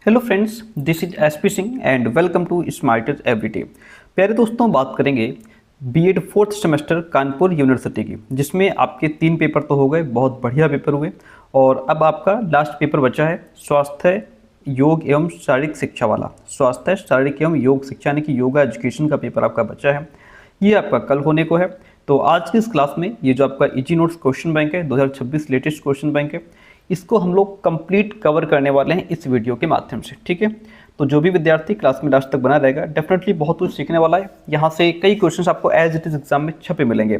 Hello friends, this is SP Singh and welcome to smarter everyday. प्यारे दोस्तों, बात करेंगे BEd fourth semester Kanpur university की, जिसमें आपके 3 पेपर तो हो गए, बहुत बढ़िया पेपर हुए। और अब आपका लास्ट पेपर बचा है स्वास्थ्य योग एवं शारीरिक शिक्षा वाला। स्वास्थ्य शारीरिक एवं योग शिक्षा यानी कि योगा एजुकेशन का पेपर आपका बचा है। ये आपका कल होने को है। तो आज की इस क्लास में ये जो आपका इजी नोट्स क्वेश्चन बैंक है 2026 लेटेस्ट क्वेश्चन बैंक है, इसको हम लोग कंप्लीट कवर करने वाले हैं इस वीडियो के माध्यम से। ठीक है, तो जो भी विद्यार्थी क्लास में लास्ट तक बना रहेगा डेफिनेटली बहुत कुछ सीखने वाला है। यहाँ से कई क्वेश्चंस आपको एज इट इज एग्जाम में छपे मिलेंगे।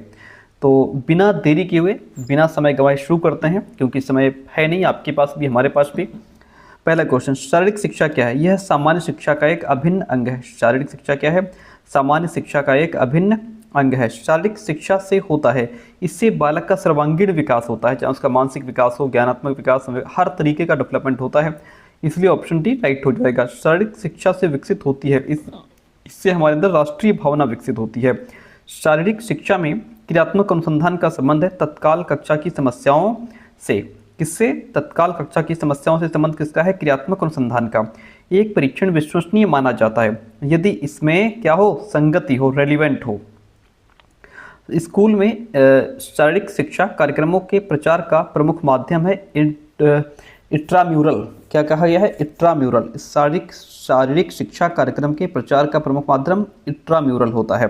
तो बिना देरी किए हुए, बिना समय गंवाए शुरू करते हैं, क्योंकि समय है नहीं आपके पास भी हमारे पास भी। पहला क्वेश्चन, शारीरिक शिक्षा क्या है? यह सामान्य शिक्षा का एक अभिन्न अंग है। शारीरिक शिक्षा क्या है? सामान्य शिक्षा का एक अभिन्न अंग है। शारीरिक शिक्षा से होता है, इससे बालक का सर्वांगीण विकास होता है, चाहे उसका मानसिक विकास हो, ज्ञानात्मक विकास हो, हर तरीके का डेवलपमेंट होता है। इसलिए ऑप्शन डी राइट हो जाएगा। शारीरिक शिक्षा से विकसित होती है, इससे हमारे अंदर राष्ट्रीय भावना विकसित होती है। शारीरिक शिक्षा में क्रियात्मक अनुसंधान का संबंध है तत्काल कक्षा की समस्याओं से। किससे? तत्काल कक्षा की समस्याओं से संबंध किसका है? क्रियात्मक अनुसंधान का। एक परीक्षण विश्वसनीय माना जाता है यदि इसमें क्या हो? संगति हो, रेलिवेंट हो। स्कूल में शारीरिक शिक्षा कार्यक्रमों के प्रचार का प्रमुख माध्यम है इंट्राम्यूरल। क्या कहा गया है? इंट्राम्यूरल। शारीरिक शिक्षा कार्यक्रम के प्रचार का प्रमुख माध्यम इंट्राम्यूरल होता है।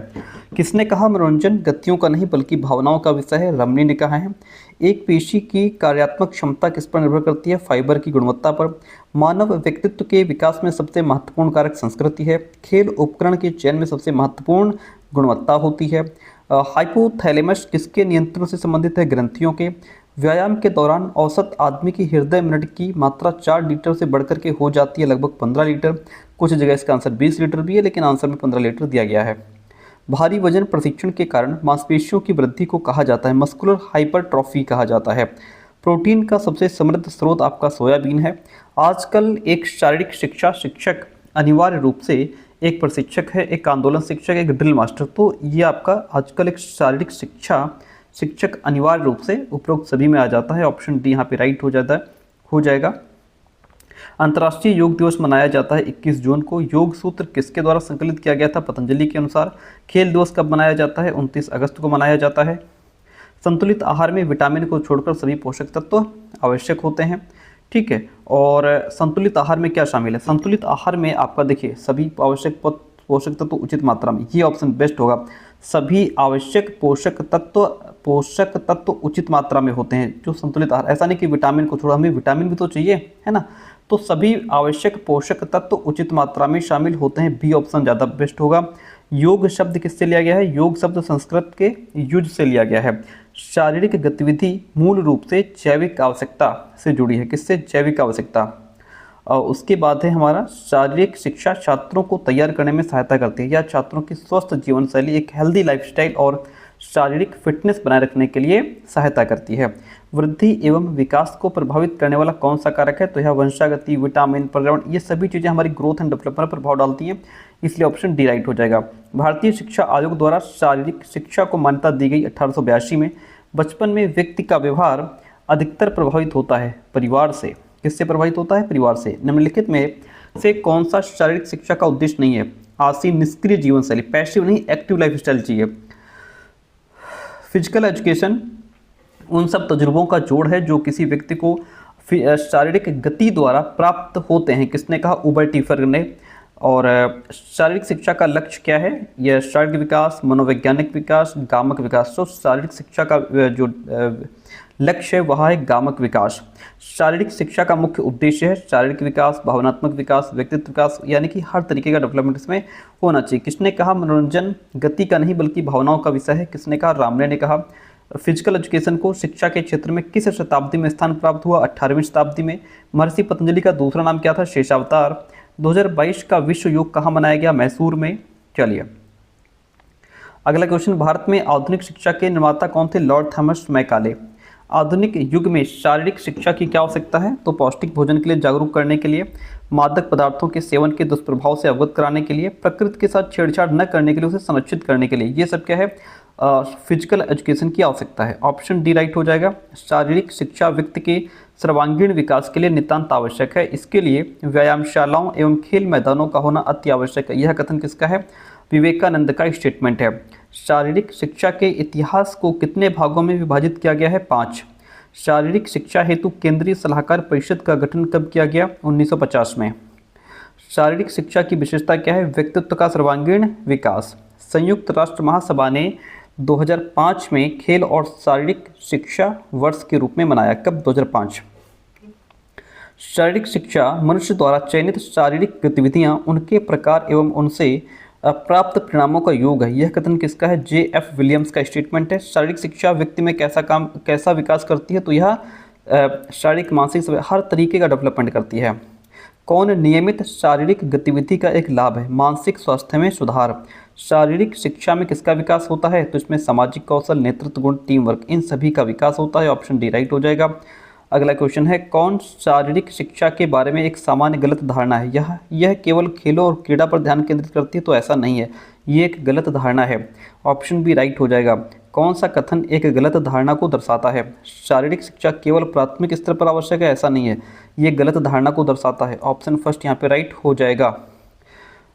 किसने कहा? मनोरंजन गतियों का नहीं बल्कि भावनाओं का विषय है, रमनी ने कहा है। एक पेशी की कार्यात्मक क्षमता किस पर निर्भर करती है? फाइबर की गुणवत्ता पर। मानव व्यक्तित्व के विकास में सबसे महत्वपूर्ण कारक संस्कृति है। खेल उपकरण के चयन में सबसे महत्वपूर्ण गुणवत्ता होती है। हाइपोथैलेमस किसके नियंत्रण से संबंधित है? ग्रंथियों के। व्यायाम के दौरान औसत आदमी की हृदय मिनट की मात्रा 4 लीटर से बढ़कर के हो जाती है लगभग 15 लीटर। कुछ जगह इसका आंसर 20 लीटर भी है, लेकिन आंसर में 15 लीटर दिया गया है। भारी वजन प्रशिक्षण के कारण मांसपेशियों की वृद्धि को कहा जाता है मस्कुलर हाइपरट्रॉफी कहा जाता है। प्रोटीन का सबसे समृद्ध स्रोत आपका सोयाबीन है। आजकल एक शारीरिक शिक्षा शिक्षक अनिवार्य रूप से एक प्रशिक्षक है, एक आंदोलन शिक्षक, एक ड्रिल मास्टर। तो ये आपका आजकल एक शारीरिक शिक्षा शिक्षक अनिवार्य रूप से उपरोक्त सभी में आ जाता है। ऑप्शन डी यहाँ पे राइट हो जाएगा। अंतर्राष्ट्रीय योग दिवस मनाया जाता है 21 जून को। योग सूत्र किसके द्वारा संकलित किया गया था? पतंजलि के अनुसार। खेल दिवस कब मनाया जाता है? 29 अगस्त को मनाया जाता है। संतुलित आहार में विटामिन को छोड़कर सभी पोषक तत्व आवश्यक होते हैं। ठीक है, और संतुलित आहार में क्या शामिल है? संतुलित आहार में आपका देखिए सभी आवश्यक पोषक तत्व उचित मात्रा में, ये ऑप्शन बेस्ट होगा। सभी आवश्यक पोषक तत्व उचित मात्रा में होते हैं जो संतुलित आहार। ऐसा नहीं कि विटामिन को छोड़ा, हमें विटामिन भी तो चाहिए, है ना। तो सभी आवश्यक पोषक तत्व उचित मात्रा में शामिल होते हैं। बी ऑप्शन ज़्यादा बेस्ट होगा। योग शब्द किससे लिया गया है? योग शब्द संस्कृत के युज से लिया गया है। शारीरिक गतिविधि मूल रूप से जैविक आवश्यकता से जुड़ी है। किससे? जैविक आवश्यकता। और उसके बाद है हमारा शारीरिक शिक्षा छात्रों को तैयार करने में सहायता करती है, या छात्रों की स्वस्थ जीवन शैली, एक हेल्दी लाइफस्टाइल और शारीरिक फिटनेस बनाए रखने के लिए सहायता करती है। वृद्धि एवं विकास को प्रभावित करने वाला कौन सा कारक है? तो यह वंशागति, विटामिन, पर्यावरण, ये सभी चीज़ें हमारी ग्रोथ एंड डेवलपमेंट पर प्रभाव डालती हैं। इसलिए ऑप्शन डी राइट हो जाएगा। भारतीय शिक्षा आयोग द्वारा शारीरिक शिक्षा को मान्यता दी गई 1882 में। बचपन में व्यक्ति का व्यवहार अधिकतर प्रभावित होता है परिवार से। किससे प्रभावित होता है? परिवार से। निम्नलिखित में से कौन सा शारीरिक शिक्षा का उद्देश्य नहीं है? आसीन निष्क्रिय जीवन शैली, पैसिव नहीं, एक्टिव लाइफस्टाइल चाहिए। फिजिकल एजुकेशन उन सब तजुर्बों का जोड़ है जो किसी व्यक्ति को शारीरिक गति द्वारा प्राप्त होते हैं। किसने कहा? उबर टीफर ने। और शारीरिक शिक्षा का लक्ष्य क्या है? यह शारीरिक विकास, मनोवैज्ञानिक विकास, गामक विकास। तो शारीरिक शिक्षा का जो लक्ष्य है वह है गामक विकास। शारीरिक शिक्षा का मुख्य उद्देश्य है शारीरिक विकास, भावनात्मक विकास, व्यक्तित्व विकास, यानी कि हर तरीके का डेवलपमेंट इसमें होना चाहिए। किसने कहा? मनोरंजन गति का नहीं बल्कि भावनाओं का विषय है। किसने कहा? रामने ने कहा। फिजिकल एजुकेशन को शिक्षा के क्षेत्र में किस शताब्दी में स्थान प्राप्त हुआ? 18वीं शताब्दी में। महर्षि पतंजलि का दूसरा नाम क्या था? शेषावतार। 2022 का विश्व योग कहाँ मनाया गया? मैसूर में। चलिए अगला क्वेश्चन, भारत में आधुनिक शिक्षा के निर्माता कौन थे? Lord Thomas Macaulay. आधुनिक युग में शारीरिक शिक्षा की क्या आवश्यकता है? तो पौष्टिक भोजन के लिए जागरूक करने के लिए, मादक पदार्थों के सेवन के दुष्प्रभाव से अवगत कराने के लिए, प्रकृति के साथ छेड़छाड़ न करने के लिए, उसे संरक्षित करने के लिए, ये सब क्या है? फिजिकल एजुकेशन की आवश्यकता है। ऑप्शन डी राइट हो जाएगा। शारीरिक शिक्षा व्यक्ति के सर्वांगीण विकास के लिए नितांत आवश्यक है। इसके लिए व्यायामशालाओं एवं खेल मैदानों का होना अति आवश्यक है। यह कथन किसका है? विवेकानंद का स्टेटमेंट है। शारीरिक शिक्षा के इतिहास को कितने भागों में विभाजित किया गया है? 5। शारीरिक शिक्षा हेतु केंद्रीय सलाहकार परिषद का गठन कब किया गया? 1950 में। शारीरिक शिक्षा की विशेषता क्या है? व्यक्तित्व का सर्वांगीण विकास। संयुक्त राष्ट्र महासभा ने 2005 में खेल और शारीरिक शिक्षा वर्ष के रूप में मनाया। कब? 2005। शारीरिक शिक्षा मनुष्य द्वारा चयनित शारीरिक गतिविधियां, उनके प्रकार एवं उनसे प्राप्त परिणामों का योग है। यह कथन किसका है? J.F. विलियम्स का स्टेटमेंट है। शारीरिक शिक्षा व्यक्ति में कैसा विकास करती है? तो यह शारीरिक मानसिक हर तरीके का डेवलपमेंट करती है। कौन नियमित शारीरिक गतिविधि का एक लाभ है? मानसिक स्वास्थ्य में सुधार। शारीरिक शिक्षा में किसका विकास होता है? तो इसमें सामाजिक कौशल, नेतृत्व गुण, टीम वर्क, इन सभी का विकास होता है। ऑप्शन डी राइट हो जाएगा। अगला क्वेश्चन है, कौन शारीरिक शिक्षा के बारे में एक सामान्य गलत धारणा है? यह केवल खेलों और क्रीड़ा पर ध्यान केंद्रित करती है? तो ऐसा नहीं है, ये एक गलत धारणा है। ऑप्शन बी राइट हो जाएगा। कौन सा कथन एक गलत धारणा को दर्शाता है? शारीरिक शिक्षा केवल प्राथमिक स्तर पर आवश्यक है? ऐसा नहीं है, ये गलत धारणा को दर्शाता है। ऑप्शन फर्स्ट यहाँ पे राइट हो जाएगा।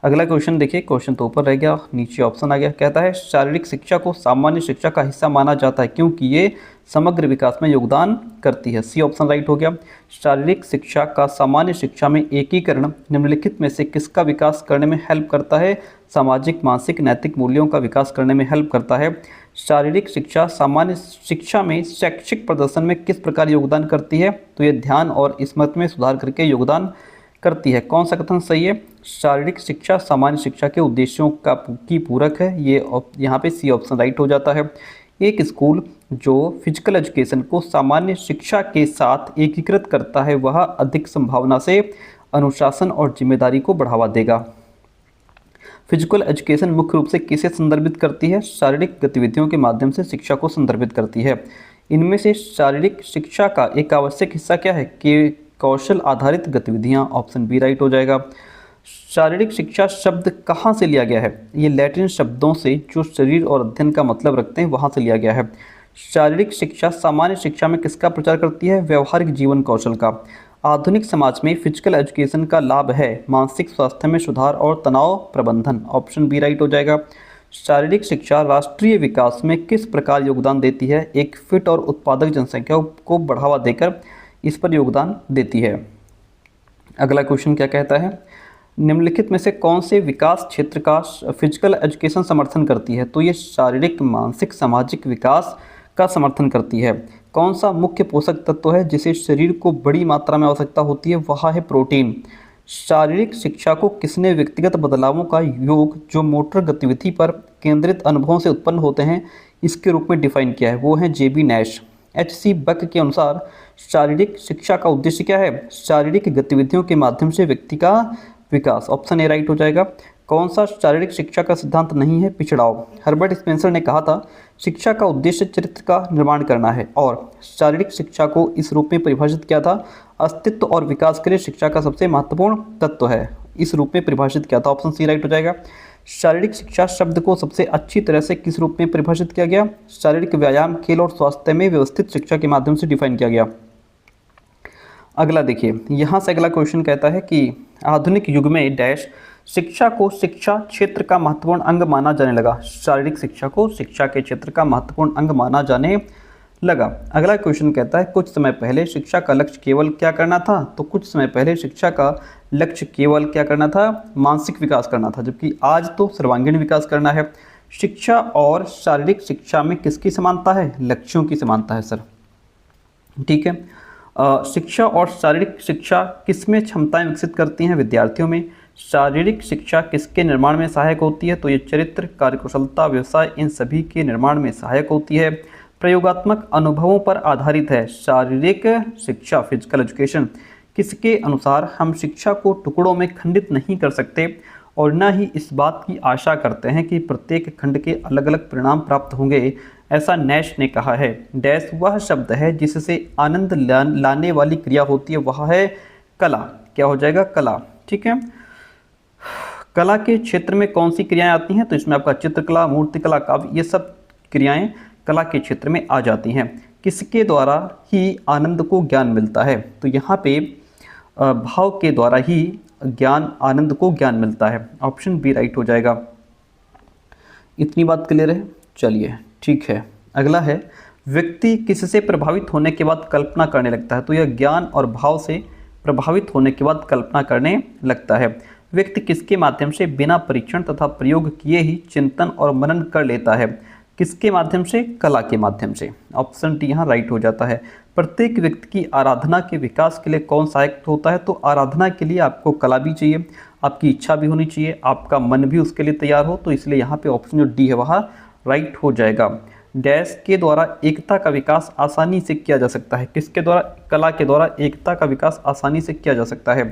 अगला क्वेश्चन देखिए, क्वेश्चन तो ऊपर रह गया, नीचे ऑप्शन आ गया। कहता है शारीरिक शिक्षा को सामान्य शिक्षा का हिस्सा माना जाता है क्योंकि ये समग्र विकास में योगदान करती है। सी ऑप्शन राइट हो गया। शारीरिक शिक्षा का सामान्य शिक्षा में एकीकरण निम्नलिखित में से किसका विकास करने में हेल्प करता है? सामाजिक, मानसिक, नैतिक मूल्यों का विकास करने में हेल्प करता है। शारीरिक शिक्षा सामान्य शिक्षा में शैक्षिक प्रदर्शन में किस प्रकार योगदान करती है? तो ये ध्यान और स्मृति में सुधार करके योगदान करती है। कौन सा कथन सही है? शारीरिक शिक्षा सामान्य शिक्षा के उद्देश्यों की पूरक है। ये यहाँ पे सी ऑप्शन राइट हो जाता है। एक स्कूल जो फिजिकल एजुकेशन को सामान्य शिक्षा के साथ एकीकृत करता है वह अधिक संभावना से अनुशासन और जिम्मेदारी को बढ़ावा देगा। फिजिकल एजुकेशन मुख्य रूप से किसे संदर्भित करती है? शारीरिक गतिविधियों के माध्यम से शिक्षा को संदर्भित करती है। इनमें से शारीरिक शिक्षा का एक आवश्यक हिस्सा क्या है? कि कौशल आधारित गतिविधियां। ऑप्शन बी राइट हो जाएगा। शारीरिक शिक्षा शब्द कहाँ से लिया गया है? ये लैटिन शब्दों से जो शरीर और अध्ययन का मतलब रखते हैं वहाँ से लिया गया है। शारीरिक शिक्षा सामान्य शिक्षा में किसका प्रचार करती है? व्यवहारिक जीवन कौशल का। आधुनिक समाज में फिजिकल एजुकेशन का लाभ है मानसिक स्वास्थ्य में सुधार और तनाव प्रबंधन। ऑप्शन बी राइट हो जाएगा। शारीरिक शिक्षा राष्ट्रीय विकास में किस प्रकार योगदान देती है? एक फिट और उत्पादक जनसंख्या को बढ़ावा देकर इस पर योगदान देती है। अगला क्वेश्चन क्या कहता है? निम्नलिखित में से कौन से विकास क्षेत्र का फिजिकल एजुकेशन समर्थन करती है? तो ये शारीरिक, मानसिक, सामाजिक विकास का समर्थन करती है। कौन सा मुख्य पोषक तत्व है जिसे शरीर को बड़ी मात्रा में आवश्यकता होती है? वह है प्रोटीन। शारीरिक शिक्षा को किसने व्यक्तिगत बदलावों का योग जो मोटर गतिविधि पर केंद्रित अनुभवों से उत्पन्न होते हैं इसके रूप में डिफाइन किया है? वो है J.B. नैश। H.C. बक के अनुसार शारीरिक शिक्षा का उद्देश्य क्या है? शारीरिक गतिविधियों के माध्यम से व्यक्ति का विकास। ऑप्शन ए राइट हो जाएगा। कौन सा शारीरिक शिक्षा का सिद्धांत नहीं है? पिछड़ाव। हर्बर्ट स्पेंसर ने कहा था शिक्षा का उद्देश्य चरित्र का निर्माण करना है और शारीरिक शिक्षा को इस रूप में परिभाषित किया था अस्तित्व और विकास के लिए शिक्षा का सबसे महत्वपूर्ण तत्व है। इस रूप में परिभाषित किया था। ऑप्शन सी राइट हो जाएगा। शारीरिक शिक्षा शब्द को सबसे अच्छी तरह से किस रूप में परिभाषित किया गया? शारीरिक व्यायाम, खेल और स्वास्थ्य में व्यवस्थित शिक्षा के माध्यम से डिफाइन किया गया। अगला देखिए, यहाँ से अगला क्वेश्चन कहता है कि आधुनिक युग में डैश शिक्षा को शिक्षा क्षेत्र का महत्वपूर्ण अंग माना जाने लगा। शारीरिक शिक्षा को शिक्षा के क्षेत्र का महत्वपूर्ण अंग माना जाने लगा। अगला क्वेश्चन कहता है कुछ समय पहले शिक्षा का लक्ष्य केवल क्या करना था? तो कुछ समय पहले शिक्षा का लक्ष्य केवल क्या करना था? मानसिक विकास करना था, जबकि आज तो सर्वांगीण विकास करना है। शिक्षा और शारीरिक शिक्षा में किसकी समानता है? लक्ष्यों की समानता है सर। ठीक है। शिक्षा और शारीरिक शिक्षा किसमें क्षमताएं विकसित करती हैं? विद्यार्थियों में। शारीरिक शिक्षा किसके निर्माण में सहायक होती है? तो ये चरित्र, कार्यकुशलता, व्यवसाय, इन सभी के निर्माण में सहायक होती है। प्रयोगात्मक अनुभवों पर आधारित है। शारीरिक शिक्षा फिजिकल एजुकेशन किसके अनुसार हम शिक्षा को टुकड़ों में खंडित नहीं कर सकते और न ही इस बात की आशा करते हैं कि प्रत्येक खंड के अलग अलग परिणाम प्राप्त होंगे, ऐसा नैश ने कहा है। डैश वह शब्द है जिससे आनंद लाने वाली क्रिया होती है, वह है कला। क्या हो जाएगा? कला। ठीक है। कला के क्षेत्र में कौन सी क्रियाएं आती हैं? तो इसमें आपका चित्रकला, मूर्तिकला, काव्य, ये सब क्रियाएं कला के क्षेत्र में आ जाती हैं। किसके द्वारा ही आनंद को ज्ञान मिलता है? तो यहाँ पे भाव के द्वारा ही ज्ञान आनंद को ज्ञान मिलता है। ऑप्शन बी राइट हो जाएगा। इतनी बात क्लियर है? चलिए ठीक है। अगला है, व्यक्ति किससे प्रभावित होने के बाद कल्पना करने लगता है? तो यह ज्ञान और भाव से प्रभावित होने के बाद कल्पना करने लगता है। व्यक्ति किसके माध्यम से बिना परीक्षण तथा प्रयोग किए ही चिंतन और मनन कर लेता है? किसके माध्यम से? कला के माध्यम से। ऑप्शन डी यहाँ राइट हो जाता है। प्रत्येक व्यक्ति की आराधना के विकास के लिए कौन सहायक होता है? तो आराधना के लिए आपको कला भी चाहिए, आपकी इच्छा भी होनी चाहिए, आपका मन भी उसके लिए तैयार हो। तो इसलिए यहाँ पे ऑप्शन जो डी है वह राइट हो जाएगा। डैश के द्वारा एकता का विकास आसानी से किया जा सकता है? किसके द्वारा? कला के द्वारा एकता का विकास आसानी से किया जा सकता है।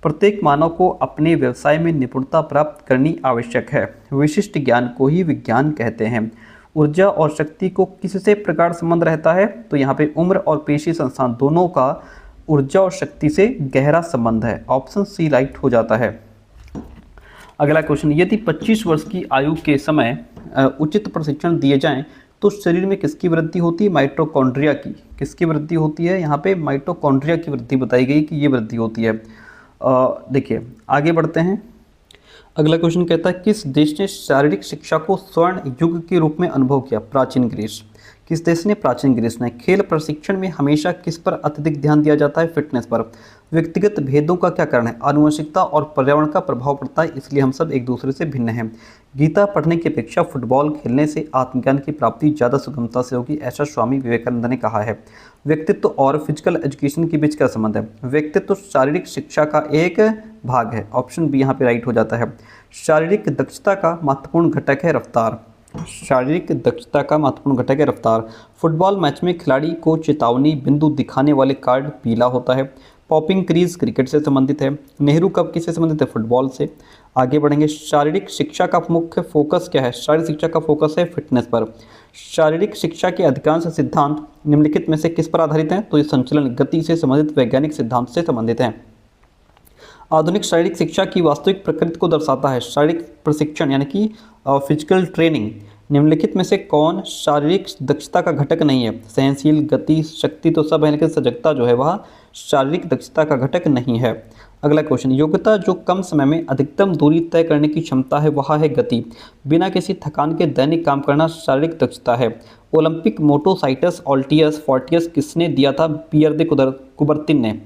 प्रत्येक मानव को अपने व्यवसाय में निपुणता प्राप्त करनी आवश्यक है। विशिष्ट ज्ञान को ही विज्ञान कहते हैं। ऊर्जा और शक्ति को किससे प्रगाढ़ संबंध रहता है? तो यहाँ पे उम्र और पेशी संस्थान दोनों का ऊर्जा और शक्ति से गहरा संबंध है। ऑप्शन सी राइट हो जाता है। अगला क्वेश्चन, यदि 25 वर्ष की आयु के समय उचित प्रशिक्षण दिए जाएं तो शरीर में किसकी वृद्धि होती है? माइटोकॉन्ड्रिया की। किसकी वृद्धि होती है? यहाँ पे माइटोकॉन्ड्रिया की वृद्धि बताई गई कि ये वृद्धि होती है। देखिए आगे बढ़ते हैं। अगला क्वेश्चन कहता है, किस देश ने शारीरिक शिक्षा को स्वर्ण युग के रूप में अनुभव किया? प्राचीन ग्रीस। किस देश ने? प्राचीन ग्रीस ने। खेल प्रशिक्षण में हमेशा किस पर अत्यधिक ध्यान दिया जाता है? फिटनेस पर। व्यक्तिगत भेदों का क्या कारण है? आनुवंशिकता और पर्यावरण का प्रभाव पड़ता है, इसलिए हम सब एक दूसरे से भिन्न हैं। गीता पढ़ने की अपेक्षा फुटबॉल खेलने से आत्मज्ञान की प्राप्ति ज़्यादा सुगमता से होगी, ऐसा स्वामी विवेकानंद ने कहा है। व्यक्तित्व और फिजिकल एजुकेशन के बीच क्या संबंध है? व्यक्तित्व शारीरिक शिक्षा का एक भाग है। ऑप्शन बी यहाँ पे राइट हो जाता है। शारीरिक दक्षता का महत्वपूर्ण घटक है रफ्तार। शारीरिक दक्षता का महत्वपूर्ण घटक है रफ्तार। फुटबॉल मैच में खिलाड़ी को चेतावनी बिंदु दिखाने वाले कार्ड पीला होता है। पॉपिंग क्रीज क्रिकेट से संबंधित है। नेहरू कप किससे संबंधित है? फुटबॉल से। आगे बढ़ेंगे। शारीरिक शिक्षा का मुख्य फोकस क्या है? शारीरिक शिक्षा का फोकस है फिटनेस पर। शारीरिक शिक्षा के अधिकांश सिद्धांत निम्नलिखित में से किस पर आधारित हैं? तो ये संचलन गति से संबंधित वैज्ञानिक सिद्धांत से संबंधित हैं। आधुनिक शारीरिक शिक्षा की वास्तविक प्रकृति को दर्शाता है। शारीरिक प्रशिक्षण यानी कि फिजिकल ट्रेनिंग निम्नलिखित में से कौन शारीरिक दक्षता का घटक नहीं है? सहनशील, गति, शक्ति तो सब है, लेकिन सजगता जो है वह शारीरिक दक्षता का घटक नहीं है। अगला क्वेश्चन, योग्यता जो कम समय में अधिकतम दूरी तय करने की क्षमता है वह है गति। बिना किसी थकान के दैनिक काम करना शारीरिक दक्षता है। ओलंपिक मोटो साइटस ऑल्टियस फोर्टियस किसने दिया था? पियर दे कुबर्तिन ने।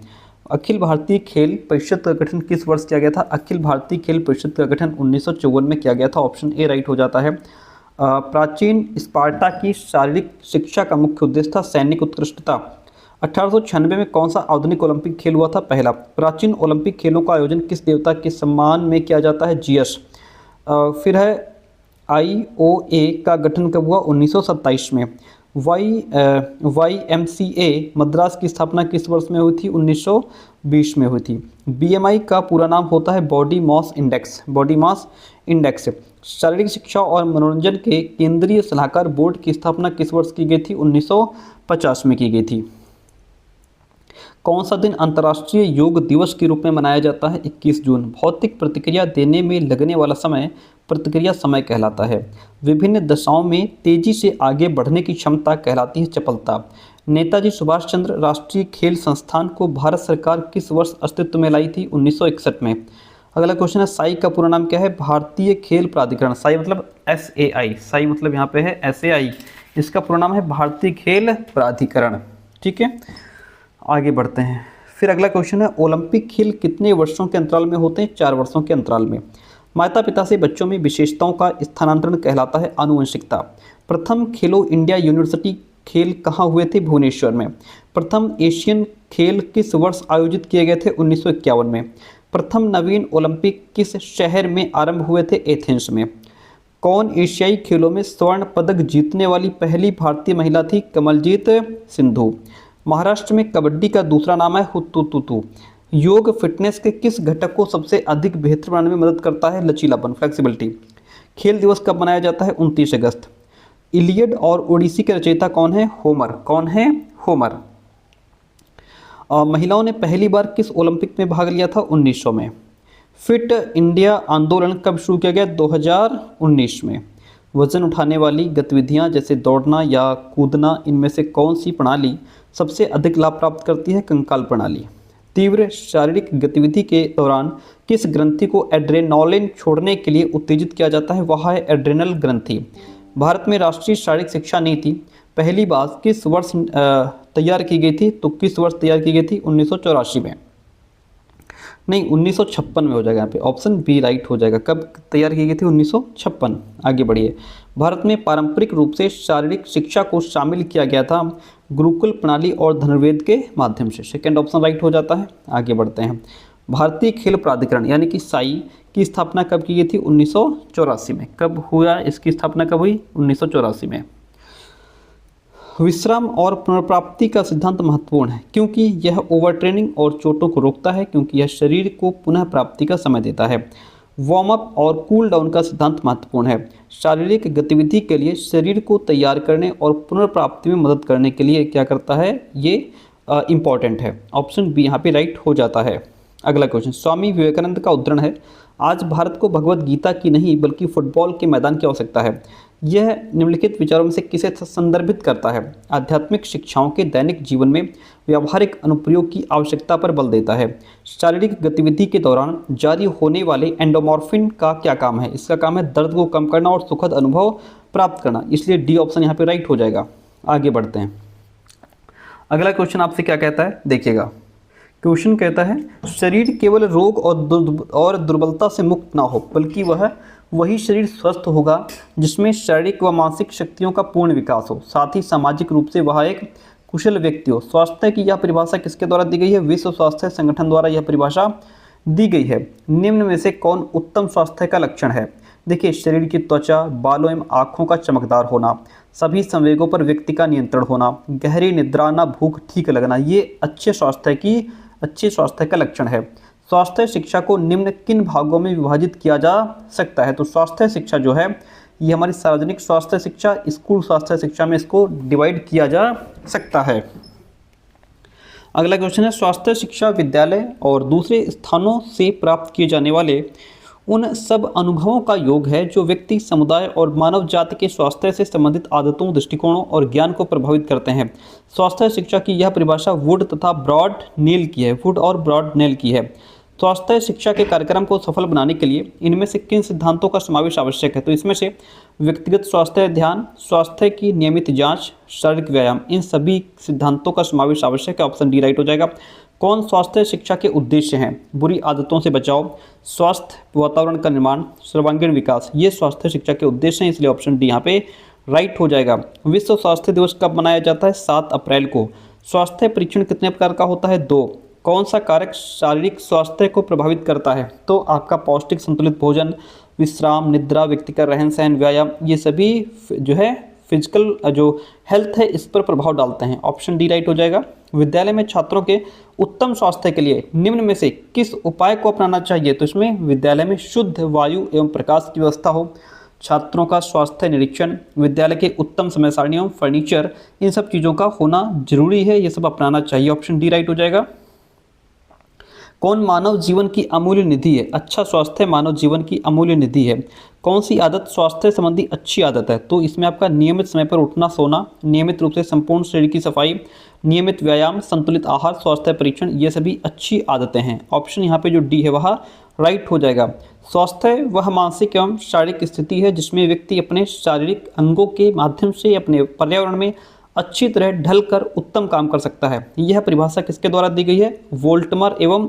अखिल भारतीय खेल परिषद का गठन किस वर्ष किया गया था? अखिल भारतीय खेल परिषद का गठन 1954 में किया गया था। ऑप्शन ए राइट हो जाता है। प्राचीन स्पार्टा की शारीरिक शिक्षा का मुख्य उद्देश्य था सैनिक उत्कृष्टता। 1896 में कौन सा आधुनिक ओलंपिक खेल हुआ था? पहला। प्राचीन ओलंपिक खेलों का आयोजन किस देवता के सम्मान में किया जाता है? जियस। फिर है IOA का गठन कब हुआ? 1927 में। YMCA मद्रास की स्थापना किस वर्ष में हुई थी? 1920 में हुई थी। BMI का पूरा नाम होता है body mass index. Body mass index. शारीरिक शिक्षा और मनोरंजन के केंद्रीय सलाहकार बोर्ड की स्थापना किस वर्ष की गई थी? 1950 में की गई थी। कौन सा दिन अंतर्राष्ट्रीय योग दिवस के रूप में मनाया जाता है? 21 जून। भौतिक प्रतिक्रिया देने में लगने वाला समय प्रतिक्रिया समय कहलाता है। विभिन्न दशाओं में तेजी से आगे बढ़ने की क्षमता कहलाती है चपलता। नेताजी सुभाष चंद्र राष्ट्रीय खेल संस्थान को भारत सरकार किस वर्ष अस्तित्व में लाई थी? 1961 में। अगला क्वेश्चन है, साई का पूरा नाम क्या है? भारतीय खेल प्राधिकरण। साई मतलब SAI। साई मतलब यहाँ पे है SAI। इसका पूरा नाम है भारतीय खेल प्राधिकरण। ठीक है, आगे बढ़ते हैं। फिर अगला क्वेश्चन है, ओलंपिक खेल कितने वर्षों के अंतराल में होते हैं? 4 वर्षों के अंतराल में। माता पिता से बच्चों में विशेषताओं का स्थानांतरण कहलाता है आनुवंशिकता। प्रथम खेलो इंडिया यूनिवर्सिटी खेल कहाँ हुए थे? भुवनेश्वर में। प्रथम एशियन खेल किस वर्ष आयोजित किए गए थे? 1951 में। प्रथम नवीन ओलंपिक किस शहर में आरंभ हुए थे? एथेंस में। कौन एशियाई खेलों में स्वर्ण पदक जीतने वाली पहली भारतीय महिला थी? कमलजीत सिंधु। महाराष्ट्र में कबड्डी का दूसरा नाम है हुत्तुतुतु। योग फिटनेस के किस घटक को सबसे अधिक बेहतर बनाने में मदद करता है? लचीलापन, फ्लेक्सिबिलिटी। खेल दिवस कब मनाया जाता है? 29 अगस्त। इलियड और ओडिसी के रचयिता कौन है? होमर। कौन है? होमर। महिलाओं ने पहली बार किस ओलंपिक में भाग लिया था? 1900 में। फिट इंडिया आंदोलन कब शुरू किया गया? 2019 में। वजन उठाने वाली गतिविधियां जैसे दौड़ना या कूदना, इनमें से कौन सी प्रणाली सबसे अधिक लाभ प्राप्त करती है? कंकाल प्रणाली। तीव्र शारीरिक गतिविधि के दौरान किस ग्रंथि को एड्रेनालिन छोड़ने के लिए उत्तेजित किया जाता है? वह है एड्रेनल ग्रंथि। भारत में राष्ट्रीय शारीरिक शिक्षा नीति पहली बार किस वर्ष तैयार की गई थी? तो किस वर्ष तैयार की गई थी? 1984 में। नहीं, 1956 में हो जाएगा, यहाँ पे ऑप्शन बी राइट हो जाएगा। कब तैयार की गई थी? 1956। आगे बढ़िए। भारत में पारंपरिक रूप से शारीरिक शिक्षा को शामिल किया गया था गुरुकुल प्रणाली और धनुर्वेद के माध्यम से। सेकेंड ऑप्शन राइट हो जाता है। आगे बढ़ते हैं। भारतीय खेल प्राधिकरण यानी कि साई की स्थापना कब की गई थी? 1984 में। कब हुआ इसकी स्थापना, कब हुई? 1984 में। विश्राम और पुनर्प्राप्ति का सिद्धांत महत्वपूर्ण है क्योंकि यह ओवरट्रेनिंग और चोटों को रोकता है, क्योंकि यह शरीर को पुनः प्राप्ति का समय देता है। वार्म अप और कूल डाउन का सिद्धांत महत्वपूर्ण है। शारीरिक गतिविधि के लिए शरीर को तैयार करने और पुनर्प्राप्ति में मदद करने के लिए क्या करता है? ये इम्पॉर्टेंट है। ऑप्शन बी यहाँ पे राइट हो जाता है। अगला क्वेश्चन स्वामी विवेकानंद का उद्धरण है, आज भारत को भगवत गीता की नहीं बल्कि फुटबॉल के मैदान की आवश्यकता है। यह निम्नलिखित विचारों में से किसे संदर्भित करता है? आध्यात्मिक शिक्षाओं के दैनिक जीवन में व्यावहारिक अनुप्रयोग की आवश्यकता पर बल देता है। शारीरिक गतिविधि के दौरान जारी होने वाले एंडोमॉर्फिन का क्या काम है? इसका काम है दर्द को कम करना और सुखद अनुभव प्राप्त करना, इसलिए डी ऑप्शन यहाँ पे राइट हो जाएगा। आगे बढ़ते हैं। अगला क्वेश्चन आपसे क्या कहता है, देखिएगा। क्वेश्चन कहता है शरीर केवल रोग और दुर्बलता से मुक्त ना हो बल्कि वही शरीर स्वस्थ होगा जिसमें शारीरिक व मानसिक शक्तियों का पूर्ण विकास हो, साथ ही सामाजिक रूप से वह एक कुशल व्यक्ति हो। स्वास्थ्य की यह परिभाषा किसके द्वारा दी गई है? विश्व स्वास्थ्य संगठन द्वारा यह परिभाषा दी गई है। निम्न में से कौन उत्तम स्वास्थ्य का लक्षण है? देखिए, शरीर की त्वचा, बालों एवं आँखों का चमकदार होना, सभी संवेगों पर व्यक्ति का नियंत्रण होना, गहरी निद्रा, ना भूख ठीक लगना, ये अच्छे स्वास्थ्य का लक्षण है। स्वास्थ्य शिक्षा को निम्न किन भागों में विभाजित किया जा सकता है? तो स्वास्थ्य शिक्षा जो है ये हमारी सार्वजनिक स्वास्थ्य शिक्षा, स्कूल स्वास्थ्य शिक्षा में इसको डिवाइड किया जा सकता है। अगला क्वेश्चन है स्वास्थ्य शिक्षा विद्यालय और दूसरे स्थानों से प्राप्त किए जाने वाले उन सब अनुभवों का योग है जो व्यक्ति, समुदाय और मानव जाति के स्वास्थ्य से संबंधित आदतों, दृष्टिकोणों और ज्ञान को प्रभावित करते हैं। स्वास्थ्य शिक्षा की यह परिभाषा वुड और ब्रॉड नेल की है। स्वास्थ्य शिक्षा के कार्यक्रम को सफल बनाने के लिए इनमें से किन सिद्धांतों का समावेश आवश्यक है? तो इसमें से व्यक्तिगत स्वास्थ्य ध्यान, स्वास्थ्य की नियमित जांच, शारीरिक व्यायाम, इन सभी सिद्धांतों का समावेश आवश्यक है। ऑप्शन डी राइट हो जाएगा। कौन स्वास्थ्य शिक्षा के उद्देश्य हैं? बुरी आदतों से बचाव, स्वास्थ्य वातावरण का निर्माण, सर्वांगीण विकास, ये स्वास्थ्य शिक्षा के उद्देश्य हैं, इसलिए ऑप्शन डी यहाँ पे राइट हो जाएगा। विश्व स्वास्थ्य दिवस कब मनाया जाता है? 7 अप्रैल को। स्वास्थ्य परीक्षण कितने प्रकार का होता है? 2। कौन सा कारक शारीरिक स्वास्थ्य को प्रभावित करता है? तो आपका पौष्टिक संतुलित भोजन, विश्राम, निद्रा, व्यक्ति का रहन सहन, व्यायाम, ये सभी जो है फिजिकल जो हेल्थ है इस पर प्रभाव डालते हैं। ऑप्शन डी राइट हो जाएगा। विद्यालय में छात्रों के उत्तम स्वास्थ्य के लिए निम्न में से किस उपाय को अपनाना चाहिए? तो इसमें विद्यालय में शुद्ध वायु एवं प्रकाश की व्यवस्था हो, छात्रों का स्वास्थ्य निरीक्षण, विद्यालय के उत्तम समय सारणी एवं फर्नीचर, इन सब चीज़ों का होना जरूरी है, ये सब अपनाना चाहिए। ऑप्शन डी राइट हो जाएगा। कौन मानव जीवन की अमूल्य निधि है? अच्छा स्वास्थ्य मानव जीवन की अमूल्य निधि है। कौन सी आदत स्वास्थ्य संबंधी अच्छी आदत है? तो इसमें आपका नियमित समय पर उठना सोना, नियमित रूप से संपूर्ण शरीर की सफाई, नियमित व्यायाम, संतुलित आहार, स्वास्थ्य परीक्षण, ये सभी अच्छी आदतें हैं। ऑप्शन यहाँ पे जो डी है वह राइट हो जाएगा। स्वास्थ्य वह मानसिक एवं शारीरिक स्थिति है जिसमें व्यक्ति अपने शारीरिक अंगों के माध्यम से अपने पर्यावरण में अच्छी तरह ढलकर उत्तम काम कर सकता है। यह परिभाषा किसके द्वारा दी गई है? वोल्टमर एवं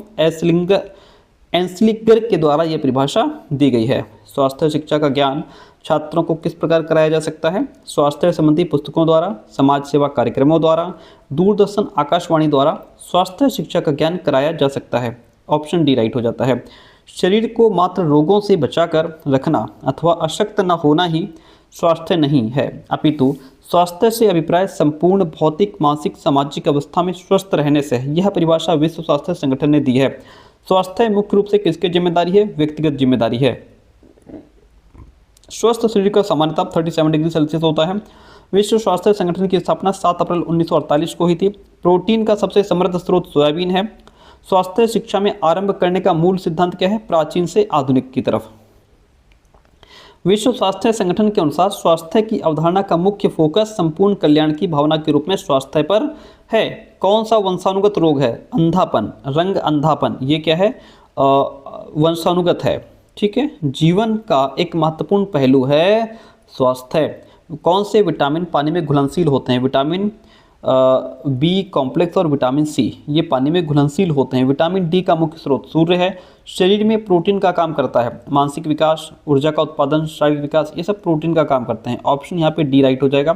एंसलिगर के द्वारा यह परिभाषा दी गई है। स्वास्थ्य शिक्षा का ज्ञान छात्रों को किस प्रकार कराया जा सकता है? स्वास्थ्य संबंधी पुस्तकों द्वारा, समाज सेवा कार्यक्रमों द्वारा, दूरदर्शन, आकाशवाणी द्वारा स्वास्थ्य शिक्षा का ज्ञान कराया जा सकता है। ऑप्शन डी राइट हो जाता है। शरीर को मात्र रोगों से बचाकर रखना अथवा अशक्त न होना ही स्वास्थ्य नहीं है, अपितु स्वास्थ्य से अभिप्राय संपूर्ण भौतिक, मानसिक, सामाजिक अवस्था में स्वस्थ रहने से है। यह परिभाषा विश्व स्वास्थ्य संगठन ने दी है। स्वास्थ्य मुख्य रूप से किसकी जिम्मेदारी है? व्यक्तिगत जिम्मेदारी है। स्वस्थ शरीर का सामान्यता 37 डिग्री सेल्सियस होता है। विश्व स्वास्थ्य संगठन की स्थापना 7 अप्रैल 1948 को हुई थी। प्रोटीन का सबसे समृद्ध स्रोत सोयाबीन है। स्वास्थ्य शिक्षा में आरंभ करने का मूल सिद्धांत क्या है? प्राचीन से आधुनिक की तरफ। विश्व स्वास्थ्य संगठन के अनुसार स्वास्थ्य की अवधारणा का मुख्य फोकस संपूर्ण कल्याण की भावना के रूप में स्वास्थ्य पर है। कौन सा वंशानुगत रोग है? अंधापन, रंग अंधापन, ये क्या है? वंशानुगत है। ठीक है। जीवन का एक महत्वपूर्ण पहलू है स्वास्थ्य। कौन से विटामिन पानी में घुलनशील होते हैं? विटामिन बी कॉम्प्लेक्स और विटामिन सी, ये पानी में घुलनशील होते हैं। विटामिन डी का मुख्य स्रोत सूर्य है। शरीर में प्रोटीन का काम करता है। मानसिक विकास, ऊर्जा का उत्पादन, शारीरिक विकास, ये सब प्रोटीन का काम करते हैं। ऑप्शन यहाँ पे डी राइट हो जाएगा।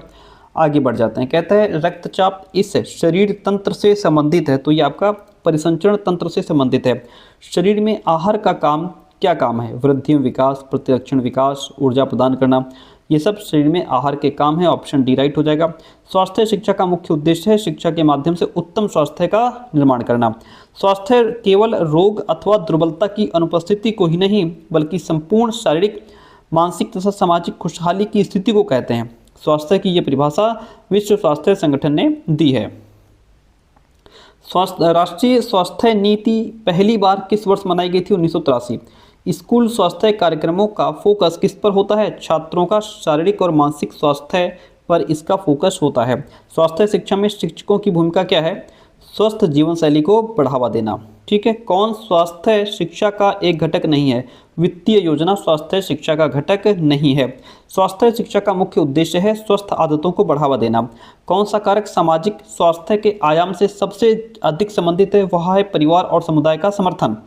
आगे बढ़ जाते हैं। कहता है रक्तचाप इस शरीर तंत्र से संबंधित है, तो ये आपका परिसंचरण तंत्र से संबंधित है। शरीर में आहार का काम क्या काम है? वृद्धि विकास, प्रतिरक्षण विकास, ऊर्जा प्रदान करना, ये सब शरीर में आहार के काम है। ऑप्शन डी राइट हो जाएगा। स्वास्थ्य शिक्षा का मुख्य उद्देश्य है शिक्षा के माध्यम से उत्तम स्वास्थ्य का निर्माण करना। स्वास्थ्य केवल रोग अथवा दुर्बलता की अनुपस्थिति को ही नहीं बल्कि संपूर्ण शारीरिक, मानसिक तथा सामाजिक खुशहाली की स्थिति को कहते हैं। स्वास्थ्य की यह परिभाषा विश्व स्वास्थ्य संगठन ने दी है। राष्ट्रीय स्वास्थ्य नीति पहली बार किस वर्ष बनाई गई थी? 1983। स्कूल स्वास्थ्य कार्यक्रमों का फोकस किस पर होता है? छात्रों का शारीरिक और मानसिक स्वास्थ्य पर इसका फोकस होता है। स्वास्थ्य शिक्षा में शिक्षकों की भूमिका क्या है? स्वस्थ जीवन शैली को बढ़ावा देना। ठीक है। कौन स्वास्थ्य शिक्षा का एक घटक नहीं है? वित्तीय योजना स्वास्थ्य शिक्षा का घटक नहीं है। स्वास्थ्य शिक्षा का मुख्य उद्देश्य है स्वस्थ आदतों को बढ़ावा देना। कौन सा कारक सामाजिक स्वास्थ्य के आयाम से सबसे अधिक संबंधित है? वह है परिवार और समुदाय का समर्थन।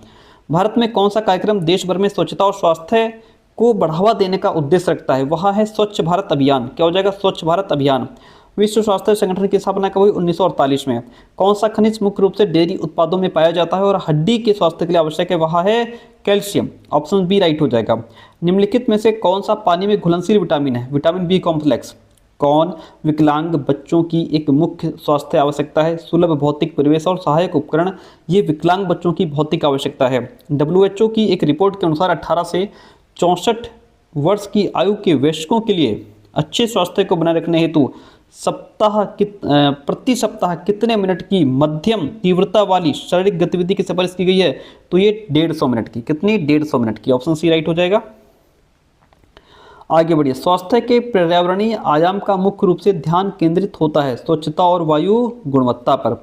भारत में कौन सा कार्यक्रम देश भर में स्वच्छता और स्वास्थ्य को बढ़ावा देने का उद्देश्य रखता है? वह है स्वच्छ भारत अभियान। क्या हो जाएगा? स्वच्छ भारत अभियान। विश्व स्वास्थ्य संगठन की स्थापना कब हुई? 1948 में। कौन सा खनिज मुख्य रूप से डेयरी उत्पादों में पाया जाता है और हड्डी के स्वास्थ्य के लिए आवश्यक है? वह है कैल्शियम। ऑप्शन बी राइट हो जाएगा। निम्नलिखित में से कौन सा पानी में घुलनशील विटामिन है? Vitamin B complex. कौन विकलांग बच्चों की एक मुख्य स्वास्थ्य आवश्यकता है? सुलभ भौतिक परिवेश और सहायक उपकरण, ये विकलांग बच्चों की भौतिक आवश्यकता है। WHO की एक रिपोर्ट के अनुसार 18 से 64 वर्ष की आयु के वयस्कों के लिए अच्छे स्वास्थ्य को बनाए रखने हेतु प्रति सप्ताह कितने मिनट की मध्यम तीव्रता वाली शारीरिक गतिविधि की सिफारिश की गई है? तो ये 150 मिनट की। कितनी? 150 मिनट की। ऑप्शन सी राइट हो जाएगा। आगे बढ़िए। स्वास्थ्य के पर्यावरणीय आयाम का मुख्य रूप से ध्यान केंद्रित होता है स्वच्छता और वायु गुणवत्ता पर।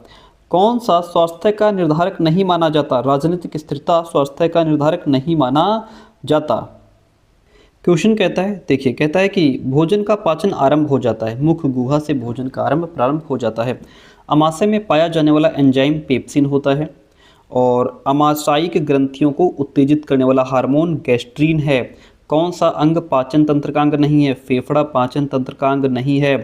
कौन सा स्वास्थ्य का निर्धारक नहीं माना जाता? राजनीतिक स्थिरता स्वास्थ्य का निर्धारक नहीं माना जाता। क्वेश्चन कहता है, देखिए कहता है कि भोजन का पाचन आरंभ हो जाता है, मुख गुहा से भोजन का प्रारंभ हो जाता है। अमाशय में पाया जाने वाला एंजाइम पेप्सिन होता है और अमाशयिक ग्रंथियों को उत्तेजित करने वाला हार्मोन गैस्ट्रीन है। कौन सा अंग पाचन तंत्र का अंग नहीं है? फेफड़ा पाचन तंत्र का अंग नहीं है।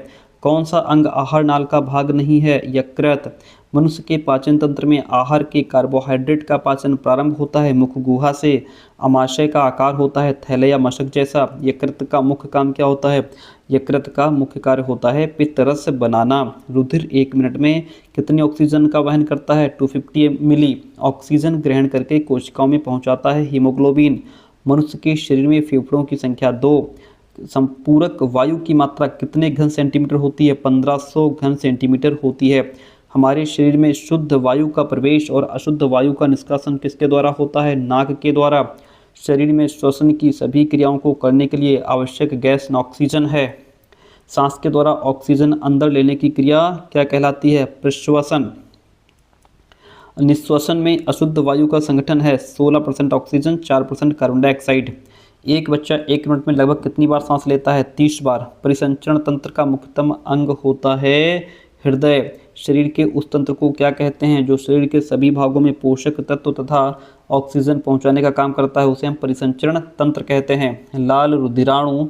कौन सा अंग आहार नाल का भाग नहीं है? यकृत। मनुष्य के पाचन तंत्र में आहार के कार्बोहाइड्रेट का पाचन प्रारंभ होता है मुख गुहा से। अमाशय का आकार होता है थैले या मशक जैसा। यकृत का मुख्य काम क्या होता है? यकृत का मुख्य कार्य होता है पित्त रस बनाना। रुधिर 1 मिनट में कितनी ऑक्सीजन का वहन करता है? 250 मिली। ऑक्सीजन ग्रहण करके कोशिकाओं में पहुंचाता है हीमोग्लोबिन। मनुष्य के शरीर में फेफड़ों की संख्या 2। संपूरक वायु की मात्रा कितने घन सेंटीमीटर होती है? 1500 घन सेंटीमीटर होती है। हमारे शरीर में शुद्ध वायु का प्रवेश और अशुद्ध वायु का निष्कासन किसके द्वारा होता है? नाक के द्वारा। शरीर में श्वसन की सभी क्रियाओं को करने के लिए आवश्यक गैस ऑक्सीजन है। सांस के द्वारा ऑक्सीजन अंदर लेने की क्रिया क्या कहलाती है? प्रश्वसन। निश्वसन में अशुद्ध वायु का संगठन है 16% ऑक्सीजन, 4% कार्बन डाइऑक्साइड। एक बच्चा 1 मिनट में लगभग कितनी बार सांस लेता है? 30 बार। परिसंचरण तंत्र का मुख्यतम अंग होता है हृदय। शरीर के उस तंत्र को क्या कहते हैं जो शरीर के सभी भागों में पोषक तत्व तथा ऑक्सीजन पहुंचाने का काम करता है? उसे हम परिसंचरण तंत्र कहते हैं। लाल रुधिराणु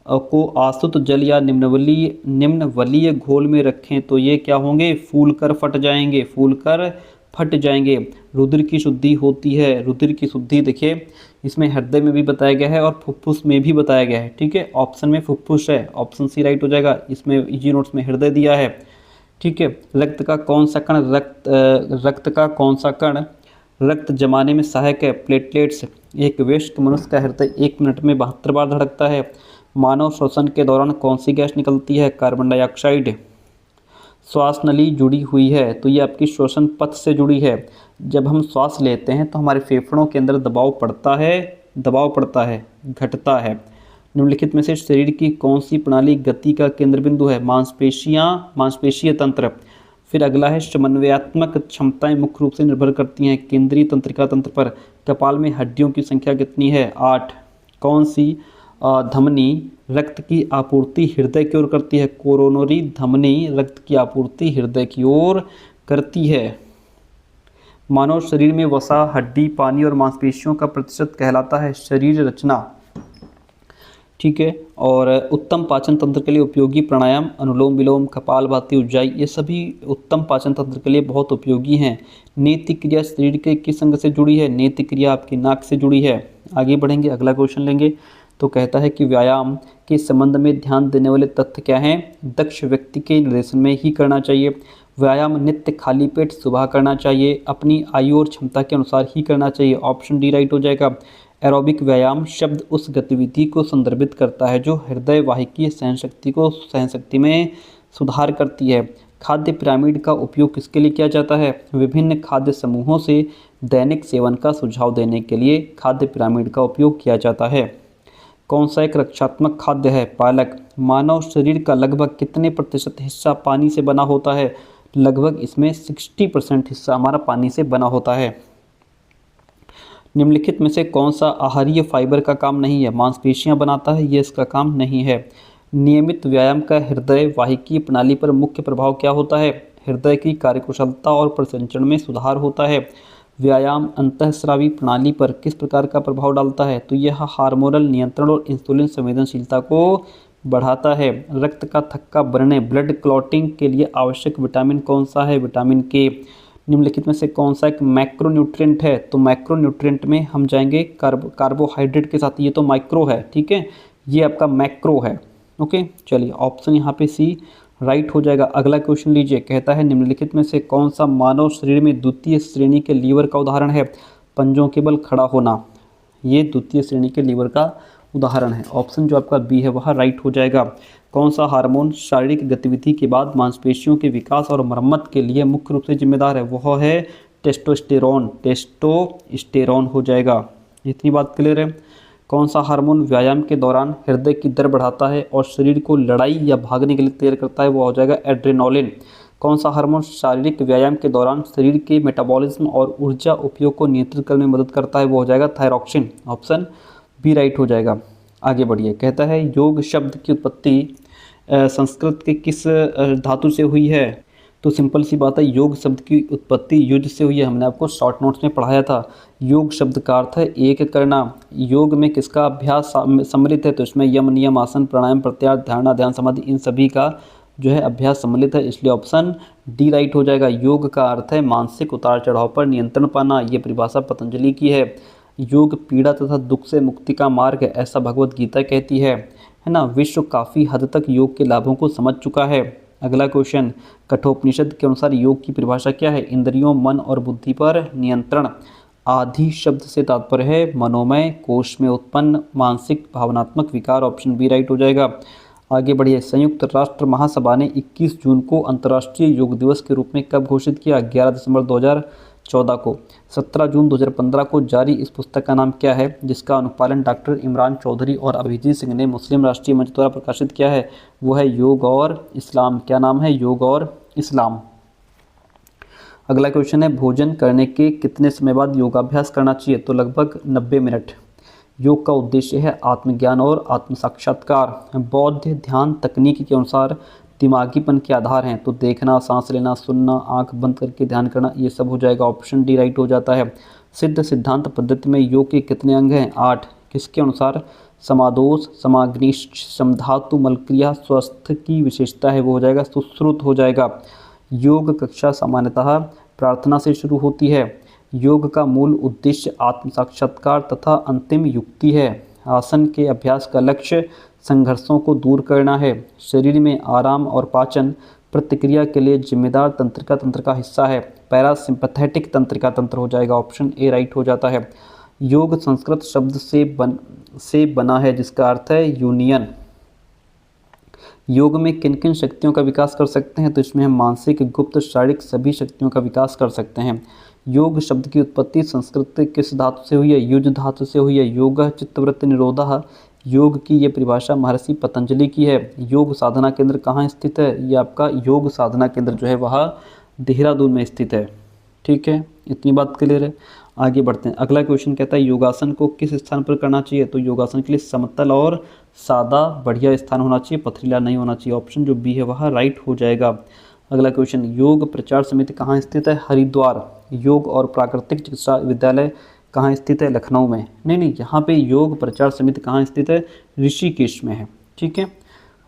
को आसुत जल या निम्नवलीय घोल में रखें तो ये क्या होंगे? फूलकर फट जाएंगे। फूलकर फट जाएंगे। रुधिर की शुद्धि होती है। रुधिर की शुद्धि देखिए इसमें हृदय में भी बताया गया है और फुफ्फुस में भी बताया गया है। ठीक है। ऑप्शन में फुफ्फुस है। ऑप्शन सी राइट हो जाएगा। इसमें इजी नोट्स में हृदय दिया है। ठीक है। रक्त का कौन सा कण रक्त जमाने में सहायक है? प्लेटलेट्स। एक वयस्क मनुष्य का हृदय 1 मिनट में 72 बार धड़कता है। मानव श्वसन के दौरान कौन सी गैस निकलती है? Carbon dioxide. श्वास नली जुड़ी हुई है तो ये आपकी श्वसन पथ से जुड़ी है। जब हम श्वास लेते हैं तो हमारे फेफड़ों के अंदर दबाव पड़ता है, घटता है। निम्नलिखित में से शरीर की कौन सी प्रणाली गति का केंद्र बिंदु है? मांसपेशीय तंत्र। फिर अगला है समन्वयात्मक क्षमताएं मुख्य रूप से निर्भर करती हैं केंद्रीय तंत्रिका तंत्र पर। कपाल में हड्डियों की संख्या कितनी है? 8। कौन सी धमनी रक्त की आपूर्ति हृदय की ओर करती है? कोरोनरी धमनी रक्त की आपूर्ति हृदय की ओर करती है। मानव शरीर में वसा, हड्डी, पानी और मांसपेशियों का प्रतिशत कहलाता है शरीर रचना। ठीक है। और उत्तम पाचन तंत्र के लिए उपयोगी प्राणायाम अनुलोम विलोम, कपालभाति, उज्जाई, ये सभी उत्तम पाचन तंत्र के लिए बहुत उपयोगी हैं। नेत्र क्रिया शरीर के किस अंग से जुड़ी है? नेत्र क्रिया आपकी नाक से जुड़ी है। आगे बढ़ेंगे, अगला क्वेश्चन लेंगे। तो कहता है कि व्यायाम के संबंध में ध्यान देने वाले तथ्य क्या हैं? दक्ष व्यक्ति के निर्देशन में ही करना चाहिए। व्यायाम नित्य खाली पेट सुबह करना चाहिए। अपनी आयु और क्षमता के अनुसार ही करना चाहिए। ऑप्शन डी राइट हो जाएगा। एरोबिक व्यायाम शब्द उस गतिविधि को संदर्भित करता है जो हृदय वाहिकीय सहनशक्ति में सुधार करती है। खाद्य पिरामिड का उपयोग किसके लिए किया जाता है? विभिन्न खाद्य समूहों से दैनिक सेवन का सुझाव देने के लिए खाद्य पिरामिड का उपयोग किया जाता है। कौन सा एक रक्षात्मक खाद्य है? पालक। मानव शरीर का लगभग कितने प्रतिशत हिस्सा पानी से बना होता है? लगभग इसमें 60% हिस्सा हमारा पानी से बना होता है। निम्नलिखित में से कौन सा आहारीय फाइबर का काम नहीं है? मांसपेशियां बनाता है, ये इसका काम नहीं है। नियमित व्यायाम का हृदय वाहिकीय प्रणाली पर मुख्य प्रभाव क्या होता है? हृदय की कार्यकुशलता और प्रसंचरण में सुधार होता है। व्यायाम अंतःस्रावी प्रणाली पर किस प्रकार का प्रभाव डालता है? तो यह हार्मोनल नियंत्रण और इंसुलिन संवेदनशीलता को बढ़ाता है। रक्त का थक्का बढ़ने ब्लड क्लॉटिंग के लिए आवश्यक विटामिन कौन सा है? विटामिन के। निम्नलिखित में से कौन सा एक मैक्रोन्यूट्रिएंट है? तो मैक्रोन्यूट्रिएंट में हम जाएंगे कार्बोहाइड्रेट के साथ। ये तो माइक्रो है, ठीक है, ये आपका मैक्रो है। ओके, चलिए ऑप्शन यहाँ पे सी राइट हो जाएगा। अगला क्वेश्चन लीजिए। कहता है निम्नलिखित में से कौन सा मानव शरीर में द्वितीय श्रेणी के लीवर का उदाहरण है? पंजों के बल खड़ा होना, ये द्वितीय श्रेणी के लीवर का उदाहरण है। ऑप्शन जो आपका बी है वह राइट हो जाएगा। कौन सा हार्मोन शारीरिक गतिविधि के बाद मांसपेशियों के विकास और मरम्मत के लिए मुख्य रूप से जिम्मेदार है? वह है टेस्टोस्टेरोन। टेस्टोस्टेरोन हो जाएगा। इतनी बात क्लियर है। कौन सा हार्मोन व्यायाम के दौरान हृदय की दर बढ़ाता है और शरीर को लड़ाई या भागने के लिए तैयार करता है? वो हो जाएगा एड्रेनोलिन। कौन सा हार्मोन शारीरिक व्यायाम के दौरान शरीर के मेटाबॉलिज्म और ऊर्जा उपयोग को नियंत्रित करने में मदद करता है? वो हो जाएगा थायरॉक्सिन। ऑप्शन बी राइट हो जाएगा। आगे बढ़िए। कहता है योग शब्द की उत्पत्ति संस्कृत के किस धातु से हुई है? तो सिंपल सी बात है, योग शब्द की उत्पत्ति युद्ध से हुई है। हमने आपको शॉर्ट नोट्स में पढ़ाया था। योग शब्द का अर्थ है एक करना। योग में किसका अभ्यास सम्मिलित है? तो इसमें यम, नियम, आसन, प्राणायाम, प्रत्याहार, धारणा, ध्यान, समाधि, इन सभी का जो है अभ्यास सम्मिलित है, इसलिए ऑप्शन डी राइट हो जाएगा। योग का अर्थ है मानसिक उतार चढ़ाव पर नियंत्रण पाना। ये परिभाषा पतंजलि की है। योग पीड़ा तथा दुख से मुक्ति का मार्ग है, ऐसा भगवत गीता कहती है ना। विश्व काफ़ी हद तक योग के लाभों को समझ चुका है। अगला क्वेश्चन, कठोपनिषद के अनुसार योग की परिभाषा क्या है? इंद्रियों, मन और बुद्धि पर नियंत्रण। आधि शब्द से तात्पर्य है मनोमय कोश में उत्पन्न मानसिक भावनात्मक विकार। ऑप्शन बी राइट हो जाएगा। आगे बढ़िए। संयुक्त राष्ट्र महासभा ने 21 जून को अंतर्राष्ट्रीय योग दिवस के रूप में कब घोषित किया? 11 दिसंबर 2014 को। 17 जून 2015 को जारी इस पुस्तक का नाम क्या है जिसका अनुपालन डॉक्टर इमरान चौधरी और अभिजीत सिंह ने मुस्लिम राष्ट्रीय मंच द्वारा प्रकाशित किया है? वो है योग और इस्लाम। क्या नाम है? योग और इस्लाम। अगला क्वेश्चन है भोजन करने के कितने समय बाद योगाभ्यास करना चाहिए? तो लगभग 90 मिनट। योग का उद्देश्य है आत्मज्ञान और आत्म साक्षात्कार। बौद्ध ध्यान तकनीक के अनुसार दिमागीपन के आधार हैं, तो देखना, सांस लेना, सुनना, आंख बंद करके ध्यान करना, ये सब हो जाएगा। ऑप्शन डी राइट हो जाता है। सिद्ध सिद्धांत पद्धति में योग के कितने अंग हैं? 8। किसके अनुसार? समादोष, समाग्निश्च, समधातु, मलक्रिया, स्वस्थ की विशेषता है, वो हो जाएगा सुश्रुत हो जाएगा। योग कक्षा सामान्यतः प्रार्थना से शुरू होती है। योग का मूल उद्देश्य आत्म साक्षात्कार तथा अंतिम युक्ति है। आसन के अभ्यास का लक्ष्य संघर्षों को दूर करना है। शरीर में आराम और पाचन प्रतिक्रिया के लिए जिम्मेदार तंत्रिका तंत्र का हिस्सा है। पैरासिम्पैथेटिक तंत्रिका तंत्र हो जाएगा। ऑप्शन ए राइट हो जाता है। योग संस्कृत शब्द से बना है जिसका अर्थ है यूनियन। योग में किन किन शक्तियों का विकास कर सकते हैं? तो इसमें हम मानसिक, गुप्त, शारीरिक सभी शक्तियों का विकास कर सकते हैं। योग शब्द की उत्पत्ति संस्कृत किस धातु से हुई है? युज धातु से हुई है। योग चित्तवृत्ति निरोधः योग की ये परिभाषा महर्षि पतंजलि की है। योग साधना केंद्र कहाँ स्थित है? ये आपका योग साधना केंद्र जो है वह देहरादून में स्थित है। ठीक है, इतनी बात क्लियर है। आगे बढ़ते हैं। अगला क्वेश्चन कहता है योगासन को किस स्थान पर करना चाहिए? तो योगासन के लिए समतल और सादा बढ़िया स्थान होना चाहिए, पथरीला नहीं होना चाहिए। ऑप्शन जो बी है वह राइट हो जाएगा। अगला क्वेश्चन, योग प्रचार समिति कहाँ स्थित है? हरिद्वार। योग और प्राकृतिक चिकित्सा विद्यालय कहाँ स्थित है? लखनऊ में। नहीं, यहाँ पे योग प्रचार समिति कहाँ स्थित है? ऋषिकेश में है। ठीक है,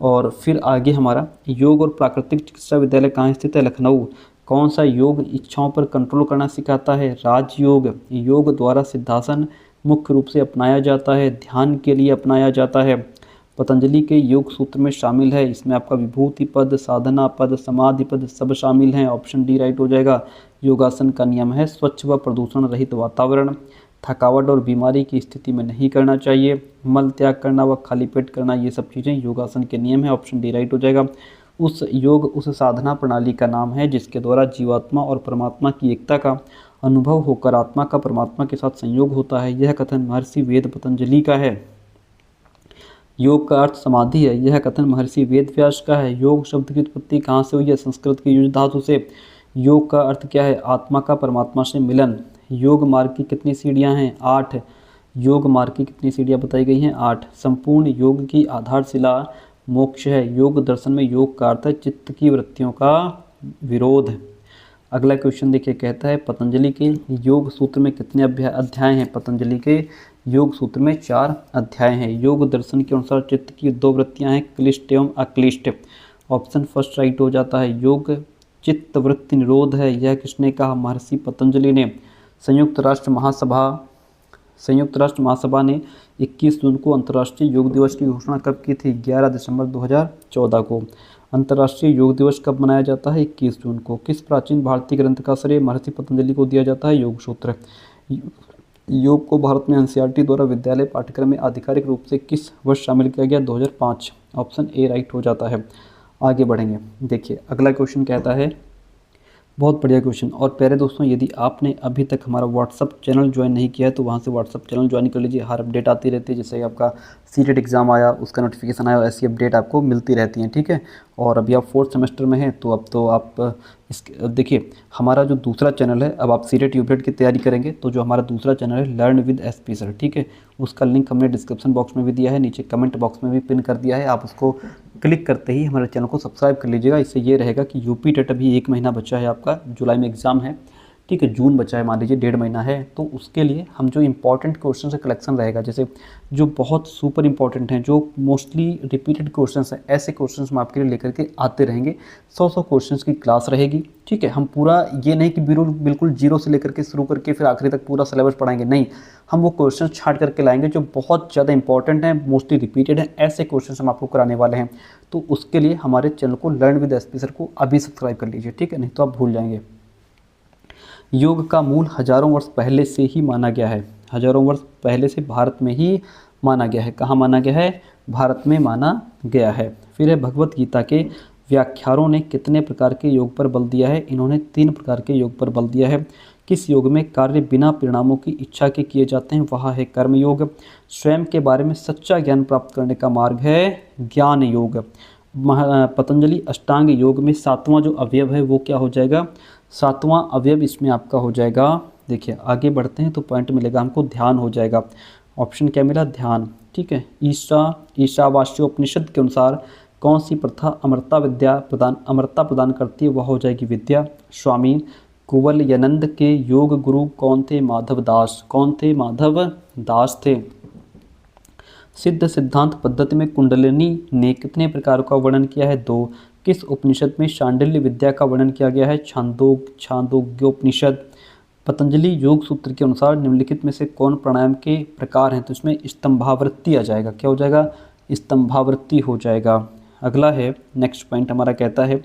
और फिर आगे हमारा योग और प्राकृतिक चिकित्सा विद्यालय कहाँ स्थित है? लखनऊ। कौन सा योग इच्छाओं पर कंट्रोल करना सिखाता है? राजयोग। योग द्वारा सिद्धासन मुख्य रूप से अपनाया जाता है, ध्यान के लिए अपनाया जाता है। पतंजलि के योग सूत्र में शामिल है, इसमें आपका विभूति पद, साधना पद, समाधि पद सब शामिल हैं। ऑप्शन डी राइट हो जाएगा। योगासन का नियम है स्वच्छ व प्रदूषण रहित वातावरण। थकावट और बीमारी की स्थिति में नहीं करना चाहिए। मल त्याग करना व खाली पेट करना, ये सब चीज़ें योगासन के नियम है। ऑप्शन डी राइट हो जाएगा। उस योग उस साधना प्रणाली का नाम है जिसके द्वारा जीवात्मा और परमात्मा की एकता का अनुभव होकर आत्मा का परमात्मा के साथ संयोग होता है। यह कथन महर्षि वेद पतंजलि का है। योग का अर्थ समाधि है, यह कथन महर्षि वेद व्यास का है। योग शब्द की उत्पत्ति कहाँ से हुई है? संस्कृत के युज धातु से। योग का अर्थ क्या है? आत्मा का परमात्मा से मिलन। योग मार्ग की कितनी सीढ़ियाँ हैं? 8। योग मार्ग की कितनी सीढ़ियाँ बताई गई हैं? 8। संपूर्ण योग की आधारशिला मोक्ष है। योग दर्शन में योग का अर्थ है चित्त की वृत्तियों का विरोध। अगला क्वेश्चन देखिए, कहता है पतंजलि के योग सूत्र में कितने अध्याय हैं? पतंजलि के योग सूत्र में 4 अध्याय हैं। योग दर्शन के अनुसार चित्त की 2 वृत्तियां हैं, क्लिष्ट एवं अक्लिष्ट। ऑप्शन फर्स्ट राइट हो जाता है। योग चित्त वृत्ति निरोध है, यह किसने कहा? महर्षि पतंजलि ने। संयुक्त राष्ट्र महासभा ने 21 जून को अंतर्राष्ट्रीय योग दिवस की घोषणा कब की थी? 11 दिसंबर 2014 को। अंतर्राष्ट्रीय योग दिवस कब मनाया जाता है? 21 जून को। किस प्राचीन भारतीय ग्रंथ का श्रेय महर्षि पतंजलि को दिया जाता है? योग सूत्र। योग को भारत में एनसीईआरटी द्वारा विद्यालय पाठ्यक्रम में आधिकारिक रूप से किस वर्ष शामिल किया गया? 2005। ऑप्शन ए राइट हो जाता है। आगे बढ़ेंगे। देखिए अगला क्वेश्चन कहता है, बहुत बढ़िया क्वेश्चन। और प्यारे दोस्तों, यदि आपने अभी तक हमारा व्हाट्सअप चैनल ज्वाइन नहीं किया है तो वहाँ से व्हाट्सअप चैनल ज्वाइन कर लीजिए। हर अपडेट आती रहती है, जैसे आपका सीटेट एग्ज़ाम आया उसका नोटिफिकेशन आया, ऐसी अपडेट आपको मिलती रहती हैं। ठीक है, और अभी आप 4th सेमेस्टर में हैं तो अब तो आप देखिए हमारा जो दूसरा चैनल है, अब आप सीटेट यूपीटेट की तैयारी करेंगे तो जो हमारा दूसरा चैनल है लर्न विद एसपी सर, ठीक है, उसका लिंक हमने डिस्क्रिप्शन बॉक्स में भी दिया है, नीचे कमेंट बॉक्स में भी पिन कर दिया है। आप उसको क्लिक करते ही हमारे चैनल को सब्सक्राइब कर लीजिएगा। इससे ये रहेगा कि यूपी टेट अभी 1 महीना बचा है, आपका जुलाई में एग्ज़ाम है, ठीक है, जून बचा है, मान लीजिए 1.5 महीना है, तो उसके लिए हम जो इंपॉर्टेंट क्वेश्चन से कलेक्शन रहेगा, जैसे जो बहुत सुपर इंपॉर्टेंट हैं, जो मोस्टली रिपीटेड क्वेश्चंस हैं, ऐसे क्वेश्चंस हम आपके लिए लेकर के आते रहेंगे। 100 क्वेश्चंस की क्लास रहेगी, ठीक है। हम पूरा ये नहीं कि बिल्कुल जीरो से लेकर के शुरू करके फिर आखिरी तक पूरा सिलेबस पढ़ाएंगे, नहीं, हम वो क्वेश्चन छांट करके लाएंगे जो बहुत ज़्यादा इंपॉर्टेंट हैं, मोस्टली रिपीटेड हैं, ऐसे क्वेश्चन हम आपको कराने वाले हैं। तो उसके लिए हमारे चैनल को लर्न विद एसपी सर को अभी सब्सक्राइब कर लीजिए, ठीक है, नहीं तो आप भूल जाएंगे। योग का मूल हजारों वर्ष पहले से ही माना गया है, हजारों वर्ष पहले से भारत में ही माना गया है। कहाँ माना गया है? भारत में माना गया है। फिर है भगवत गीता के व्याख्यारों ने कितने प्रकार के योग पर बल दिया है? इन्होंने 3 प्रकार के योग पर बल दिया है। किस योग में कार्य बिना परिणामों की इच्छा के किए जाते हैं? वह है कर्म योग। स्वयं के बारे में सच्चा ज्ञान प्राप्त करने का मार्ग है ज्ञान योग। पतंजलि अष्टांग योग में 7वां जो अवयव है वो क्या हो जाएगा? 7वां अवयव इसमें आपका हो जाएगा, देखिए आगे बढ़ते हैं तो पॉइंट मिलेगा हमको, ध्यान हो जाएगा। ऑप्शन क्या मिला? ध्यान, ठीक है। ईशावास्योपनिषद के अनुसार कौन सी प्रथा अमरता प्रदान करती है? वह हो जाएगी विद्या। स्वामी कुवलयानंद के योग गुरु कौन थे? माधव दास। कौन थे? माधव दास थे। सिद्ध सिद्धांत पद्धति में कुंडलिनी ने कितने प्रकारों का वर्णन किया है? 2। किस उपनिषद में शांडिल्य विद्या का वर्णन किया गया है? छांदोग्योपनिषद। पतंजलि योग सूत्र के अनुसार निम्नलिखित में से कौन प्राणायाम के प्रकार हैं? तो इसमें स्तंभावृत्ति आ जाएगा। क्या हो जाएगा? स्तंभावृत्ति हो जाएगा। अगला है, नेक्स्ट पॉइंट हमारा कहता है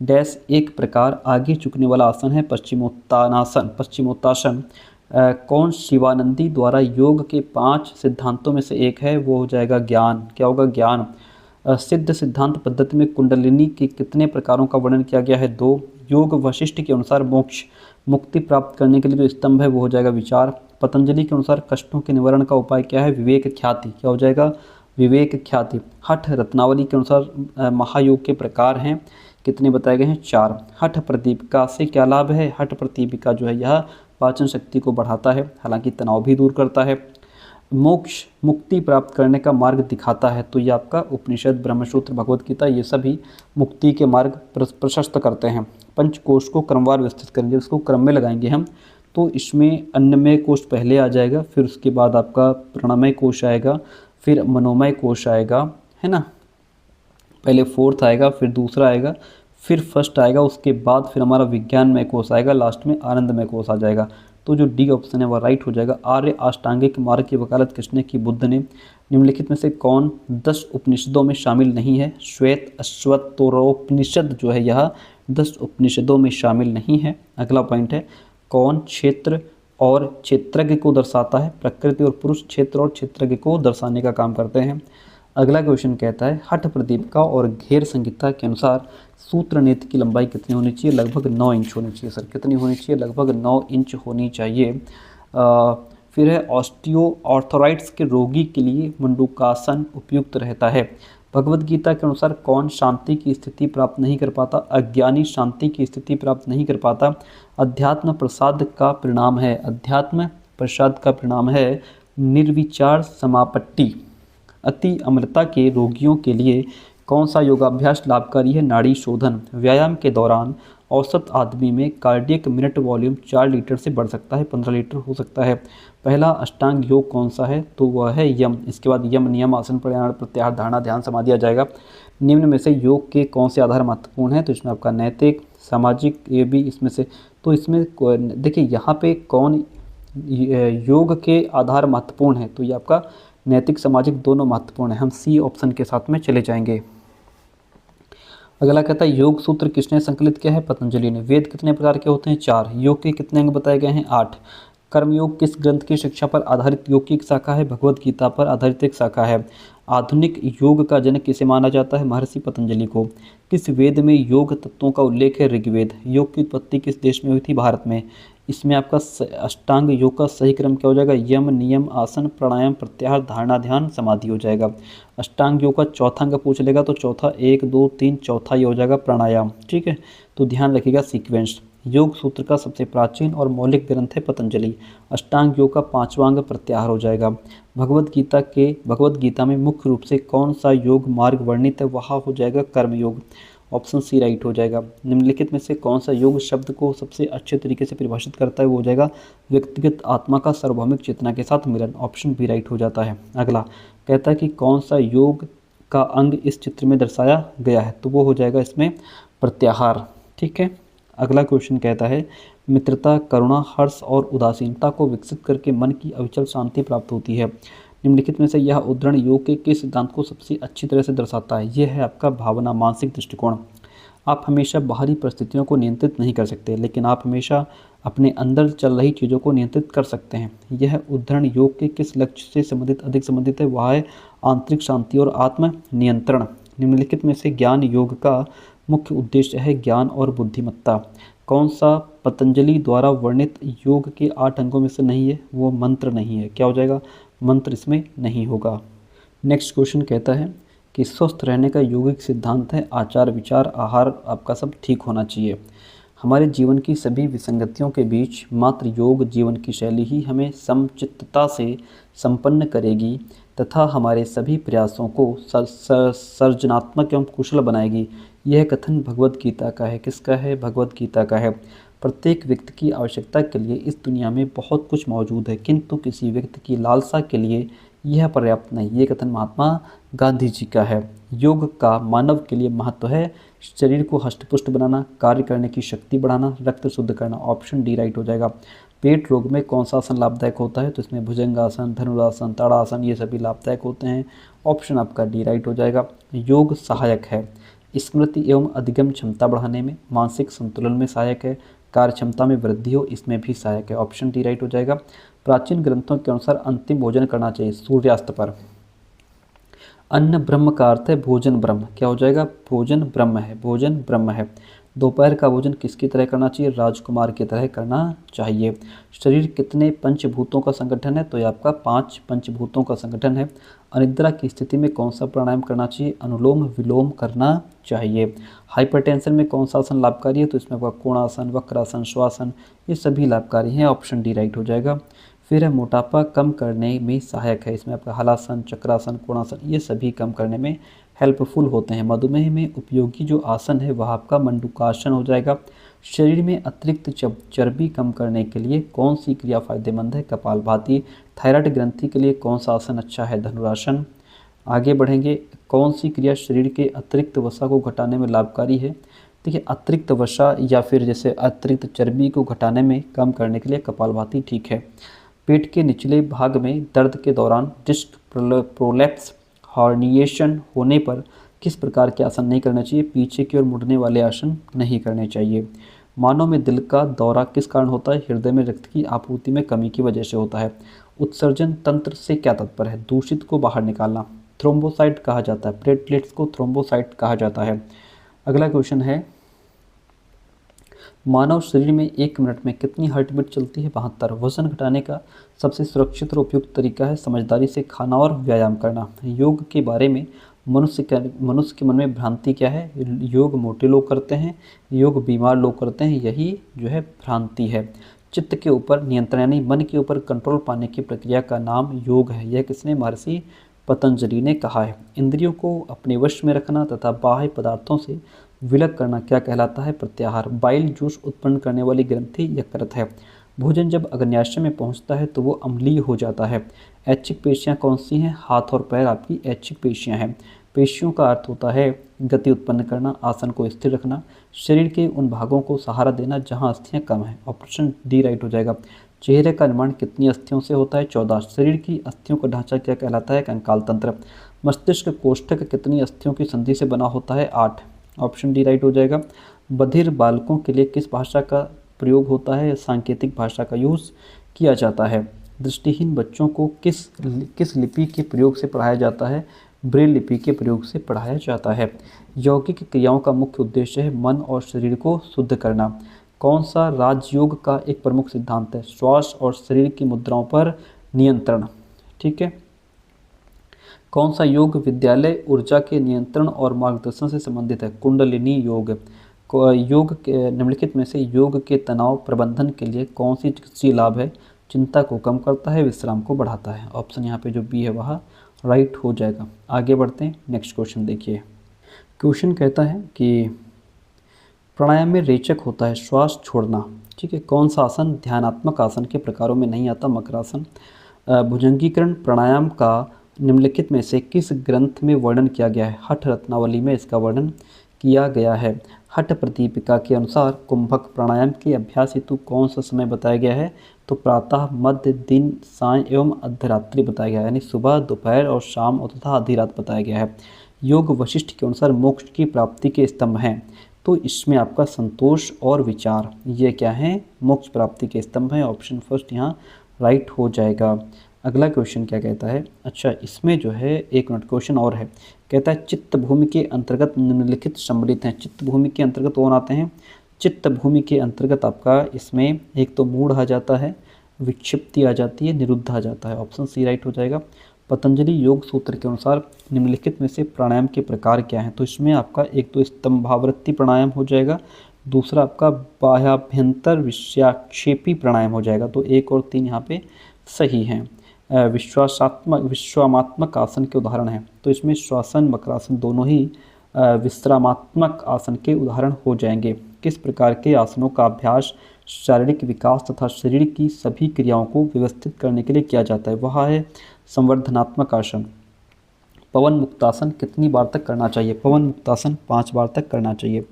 डैश एक प्रकार आगे झुकने वाला आसन है पश्चिमोत्तासन। कौन शिवानंदी द्वारा योग के 5 सिद्धांतों में से एक है? वो हो जाएगा ज्ञान। क्या होगा? ज्ञान। सिद्ध सिद्धांत पद्धति में कुंडलिनी के कितने प्रकारों का वर्णन किया गया है? 2। योग वशिष्ठ के अनुसार मुक्ति प्राप्त करने के लिए जो स्तंभ है वो हो जाएगा विचार। पतंजलि के अनुसार कष्टों के निवारण का उपाय क्या है? विवेक ख्याति। क्या हो जाएगा? विवेक, ख्याति। हठ रत्नावली के अनुसार महायोग के प्रकार हैं, कितने बताए गए हैं? 4। हठ प्रदीपिका से क्या लाभ है? हठ प्रदीपिका जो है यह पाचन शक्ति को बढ़ाता है, हालांकि तनाव भी दूर करता है। मोक्ष, मुक्ति प्राप्त करने का मार्ग दिखाता है, तो ये आपका उपनिषद, ब्रह्मसूत्र, भगवत गीता, ये सभी मुक्ति के मार्ग प्रशस्त करते हैं। पंचकोश को क्रमवार व्यवस्थित करेंगे, उसको क्रम में लगाएंगे हम, तो इसमें अन्नमय कोश पहले आ जाएगा, फिर उसके बाद आपका प्राणमय कोश आएगा, फिर मनोमय कोश आएगा, है ना। पहले फोर्थ आएगा, फिर दूसरा आएगा, फिर फर्स्ट आएगा, उसके बाद फिर हमारा विज्ञानमय कोश आएगा, लास्ट में आनंदमय कोश आ जाएगा। तो जो डी ऑप्शन है वह राइट हो जाएगा। आर्य अष्टांगिक मार्ग की वकालत किसने की? बुद्ध ने। निम्नलिखित में से कौन 10 उपनिषदों में शामिल नहीं है? श्वेत अश्वत्थोपनिषद जो है यह 10 उपनिषदों में शामिल नहीं है। अगला पॉइंट है, कौन क्षेत्र और क्षेत्रज्ञ को दर्शाता है? प्रकृति और पुरुष क्षेत्र और क्षेत्रज्ञ को दर्शाने का काम करते हैं। अगला क्वेश्चन कहता है, हठ प्रदीपिका और घेर संहिता के अनुसार सूत्र नेत्र की लंबाई कितनी होनी चाहिए? लगभग 9 इंच होनी चाहिए। सर कितनी होनी चाहिए? लगभग 9 इंच होनी चाहिए। फिर है, ऑस्टियोआर्थराइटिस के रोगी के लिए मंडूकासन उपयुक्त रहता है। भगवत गीता के अनुसार कौन शांति की स्थिति प्राप्त नहीं कर पाता? अज्ञानी शांति की स्थिति प्राप्त नहीं कर पाता। अध्यात्म प्रसाद का परिणाम है, अध्यात्म प्रसाद का परिणाम है निर्विचार समापत्ति। अति अम्लता के रोगियों के लिए कौन सा योगाभ्यास लाभकारी है? नाड़ी शोधन। व्यायाम के दौरान औसत आदमी में कार्डियक मिनट वॉल्यूम 4 लीटर से बढ़ सकता है, 15 लीटर हो सकता है। पहला अष्टांग योग कौन सा है? तो वह है यम। इसके बाद यम, नियम, आसन, प्राणायाम, प्रत्याहार, धारणा, ध्यान, समाधि आ जाएगा। निम्न में से योग के कौन से आधार महत्वपूर्ण है? तो इसमें आपका नैतिक, सामाजिक, ये भी इसमें से। तो इसमें देखिए यहाँ पे कौन योग के आधार महत्वपूर्ण है? तो ये आपका नैतिक, सामाजिक दोनों महत्वपूर्ण है। हम सी ऑप्शन के साथ में चले जाएंगे। अगला कहता है, योग सूत्र किसने संकलित किया है? पतंजलि ने। वेद कितने प्रकार के होते हैं? 4। योग के कितने अंग बताए गए हैं? 8। कर्मयोग किस ग्रंथ की शिक्षा पर आधारित योग की एक शाखा है? भगवत गीता पर आधारित एक शाखा है। आधुनिक योग का जनक किसे माना जाता है? महर्षि पतंजलि को। किस वेद में योग तत्वों का उल्लेख है? ऋग्वेद। योग की उत्पत्ति किस देश में हुई थी? भारत में। इसमें आपका अष्टांग योग का सही क्रम क्या हो जाएगा? यम, नियम, आसन, प्राणायाम, प्रत्याहार, धारणा, ध्यान, समाधि हो जाएगा। अष्टांग योग का चौथा अंग पूछ लेगा तो चौथा 1, 2, 3 चौथा ये हो जाएगा प्राणायाम। ठीक है, तो ध्यान रखिएगा सीक्वेंस। योग सूत्र का सबसे प्राचीन और मौलिक ग्रंथ है पतंजलि। अष्टांग योग का 5वां अंग प्रत्याहार हो जाएगा। भगवत गीता में मुख्य रूप से कौन सा योग मार्ग वर्णित है? वह हो जाएगा कर्म योग। ऑप्शन सी राइट हो जाएगा। निम्नलिखित में से कौन सा योग शब्द को सबसे अच्छे तरीके से परिभाषित करता है? वो हो जाएगा व्यक्तिगत आत्मा का सार्वभौमिक चेतना के साथ मिलन। ऑप्शन बी राइट हो जाता है। अगला कहता है कि कौन सा योग का अंग इस चित्र में दर्शाया गया है? तो वो हो जाएगा इसमें प्रत्याहार। ठीक है, अगला क्वेश्चन कहता है, मित्रता, करुणा, हर्ष और उदासीनता को विकसित करके मन की अविचल शांति प्राप्त होती है। निम्नलिखित में से यह उद्धरण योग के किस सिद्धांत को सबसे अच्छी तरह से दर्शाता है? यह है आपका भावना, मानसिक दृष्टिकोण। आप हमेशा बाहरी परिस्थितियों को नियंत्रित नहीं कर सकते, लेकिन आप हमेशा अपने अंदर चल रही चीज़ों को नियंत्रित कर सकते हैं। यह उद्धरण योग के किस लक्ष्य से संबंधित अधिक संबंधित है? वह है आंतरिक शांति और आत्म नियंत्रण। निम्नलिखित में से ज्ञान योग का मुख्य उद्देश्य है ज्ञान और बुद्धिमत्ता। कौन सा पतंजलि द्वारा वर्णित योग के 8 अंगों में से नहीं है? वो मंत्र नहीं है। क्या हो जाएगा? मंत्र इसमें नहीं होगा। नेक्स्ट क्वेश्चन कहता है कि स्वस्थ रहने का यौगिक सिद्धांत है आचार, विचार, आहार आपका सब ठीक होना चाहिए। हमारे जीवन की सभी विसंगतियों के बीच मात्र योग जीवन की शैली ही हमें समचित्तता से संपन्न करेगी तथा हमारे सभी प्रयासों को सर्जनात्मक एवं कुशल बनाएगी। यह कथन भगवत गीता का है। किसका है? भगवत गीता का है। प्रत्येक व्यक्ति की आवश्यकता के लिए इस दुनिया में बहुत कुछ मौजूद है, किंतु किसी व्यक्ति की लालसा के लिए यह पर्याप्त नहीं। ये कथन महात्मा गांधी जी का है। योग का मानव के लिए महत्व है शरीर को हष्टपुष्ट बनाना, कार्य करने की शक्ति बढ़ाना, रक्त शुद्ध करना। ऑप्शन डी राइट हो जाएगा। पेट रोग में कौन सा आसन लाभदायक होता है? तो इसमें भुजंगासन, धनुरासन, ताड़ासन ये सभी लाभदायक होते हैं। ऑप्शन आपका डी राइट हो जाएगा। योग सहायक है स्मृति एवं अधिगम क्षमता बढ़ाने में, मानसिक संतुलन में सहायक है, कार्य क्षमता में वृद्धि हो इसमें भी सहायक है। ऑप्शन डी राइट हो जाएगा। प्राचीन ग्रंथों के अनुसार अंतिम भोजन करना चाहिए सूर्यास्त पर। अन्न ब्रह्म का अर्थ है भोजन ब्रह्म। क्या हो जाएगा? भोजन ब्रह्म है, भोजन ब्रह्म है। दोपहर का भोजन किसकी तरह करना चाहिए? राजकुमार की तरह करना चाहिए। शरीर कितने पंचभूतों का संगठन है? तो ये आपका 5 पंचभूतों का संगठन है। अनिद्रा की स्थिति में कौन सा प्राणायाम करना चाहिए? अनुलोम विलोम करना चाहिए। हाइपरटेंशन में कौन सा आसन लाभकारी है? तो इसमें आपका कोणासन, वक्रासन, श्वासन, ये सभी लाभकारी हैं। ऑप्शन डी राइट हो जाएगा। फिर है मोटापा कम करने में सहायक है। इसमें आपका हलासन, चक्रासन, कोणासन, ये सभी कम करने में हेल्पफुल होते हैं। मधुमेह में उपयोगी जो आसन है वह आपका मंडूकासन हो जाएगा। शरीर में अतिरिक्त चर्बी कम करने के लिए कौन सी क्रिया फायदेमंद है? कपालभाति। थायराइड ग्रंथि के लिए कौन सा आसन अच्छा है? धनुरासन। आगे बढ़ेंगे, कौन सी क्रिया शरीर के अतिरिक्त वसा को घटाने में लाभकारी है? देखिए, अतिरिक्त वसा या फिर जैसे अतिरिक्त चर्बी को घटाने में कम करने के लिए कपालभाति ठीक है। पेट के निचले भाग में दर्द के दौरान डिस्क प्रोलैप्स हर्निएशन होने पर किस प्रकार के आसन नहीं करने चाहिए? पीछे की ओर मुड़ने वाले आसन नहीं करने चाहिए। मानव में दिल का दौरा किस कारण होता है? हृदय में रक्त की आपूर्ति में कमी की वजह से होता है। उत्सर्जन तंत्र से क्या तात्पर्य है? दूषित को बाहर निकालना। थ्रोम्बोसाइट कहा जाता है, प्लेटलेट्स को थ्रोम्बोसाइट कहा जाता है। अगला क्वेश्चन है, मानव शरीर में 1 मिनट में कितनी हार्टबीट चलती है? 72। वजन घटाने का सबसे सुरक्षित और उपयुक्त तरीका है समझदारी से खाना और व्यायाम करना। योग के बारे में मनुष्य के मन में भ्रांति क्या है? योग मोटे लोग करते हैं, योग बीमार लोग करते हैं, यही जो है भ्रांति है। चित्त के ऊपर नियंत्रण यानी मन के ऊपर कंट्रोल पाने की प्रक्रिया का नाम योग है। यह किसने? महर्षि पतंजलि ने कहा है। इंद्रियों को अपने वश में रखना तथा बाह्य पदार्थों से विलग करना क्या कहलाता है? प्रत्याहार। बाइल जूस उत्पन्न करने वाली ग्रंथि यकृत है। भोजन जब अग्न्याशय में पहुंचता है तो वो अम्लीय हो जाता है। ऐच्छिक पेशियां कौन सी हैं? हाथ और पैर आपकी ऐच्छिक पेशियां हैं। पेशियों का अर्थ होता है गति उत्पन्न करना, आसन को स्थिर रखना, शरीर के उन भागों को सहारा देना जहां अस्थियां कम हैं। ऑप्शन डी राइट हो जाएगा। चेहरे का निर्माण कितनी अस्थियों से होता है? 14। शरीर की अस्थियों का ढांचा क्या कहलाता है? कंकाल तंत्र। मस्तिष्क कोष्ठक कितनी अस्थियों की संधि से बना होता है? 8। ऑप्शन डी राइट हो जाएगा। बधिर बालकों के लिए किस भाषा का प्रयोग होता है? सांकेतिक भाषा का यूज़ किया जाता है। दृष्टिहीन बच्चों को किस लिपि के प्रयोग से पढ़ाया जाता है? ब्रेल लिपि के प्रयोग से पढ़ाया जाता है। यौगिक क्रियाओं का मुख्य उद्देश्य है मन और शरीर को शुद्ध करना। कौन सा राजयोग का एक प्रमुख सिद्धांत है? श्वास और शरीर की मुद्राओं पर नियंत्रण। ठीक है। कौन सा योग विद्यालय ऊर्जा के नियंत्रण और मार्गदर्शन से संबंधित है? कुंडलिनी योग। योग के निम्नलिखित में से योग के तनाव प्रबंधन के लिए कौन सी चिकित्सीय लाभ है? चिंता को कम करता है, विश्राम को बढ़ाता है। ऑप्शन यहाँ पे जो बी है वह राइट हो जाएगा। आगे बढ़ते हैं, नेक्स्ट क्वेश्चन देखिए। क्वेश्चन कहता है कि प्राणायाम में रेचक होता है श्वास छोड़ना। ठीक है, कौन सा आसन ध्यानात्मक आसन के प्रकारों में नहीं आता? मकरासन। भुजंगीकरण प्राणायाम का निम्नलिखित में से किस ग्रंथ में वर्णन किया गया है? हठ रत्नावली में इसका वर्णन किया गया है। हठ प्रदीपिका के अनुसार कुंभक प्राणायाम के अभ्यास हेतु कौन सा समय बताया गया है? तो प्रातः, मध्य, दिन, साय एवं अर्धरात्रि बताया गया है, यानी सुबह, दोपहर और शाम तथा आधी रात बताया गया है। योग वशिष्ठ के अनुसार मोक्ष की प्राप्ति के स्तंभ हैं, तो इसमें आपका संतोष और विचार, ये क्या है? मोक्ष प्राप्ति के स्तंभ हैं। ऑप्शन फर्स्ट यहाँ राइट हो जाएगा। अगला क्वेश्चन क्या कहता है? अच्छा, इसमें जो है 1 मिनट क्वेश्चन और है। कहता है चित्त भूमि के अंतर्गत निम्नलिखित सम्मिलित हैं। चित्त भूमि के अंतर्गत कौन आते हैं? चित्त भूमि के अंतर्गत आपका इसमें एक तो मूढ़ आ जाता है, विक्षिप्ति आ जाती है, निरुद्ध आ जाता है। ऑप्शन सी राइट हो जाएगा। पतंजलि योग सूत्र के अनुसार निम्नलिखित में से प्राणायाम के प्रकार क्या हैं? तो इसमें आपका एक तो स्तंभावृत्ति प्राणायाम हो जाएगा, दूसरा आपका बाह्याभ्यंतर विषयाक्षेपी प्राणायाम हो जाएगा। तो 1 और 3 यहाँ पे सही हैं। विश्रामात्मक आसन के उदाहरण हैं, तो इसमें श्वासन, मकरासन दोनों ही विश्रामात्मक आसन के उदाहरण हो जाएंगे। किस प्रकार के आसनों का अभ्यास शारीरिक विकास तथा शरीर की सभी क्रियाओं को व्यवस्थित करने के लिए किया जाता है? वह है संवर्धनात्मक आसन। पवन मुक्तासन कितनी बार तक करना चाहिए? पवन मुक्तासन 5 बार तक करना चाहिए।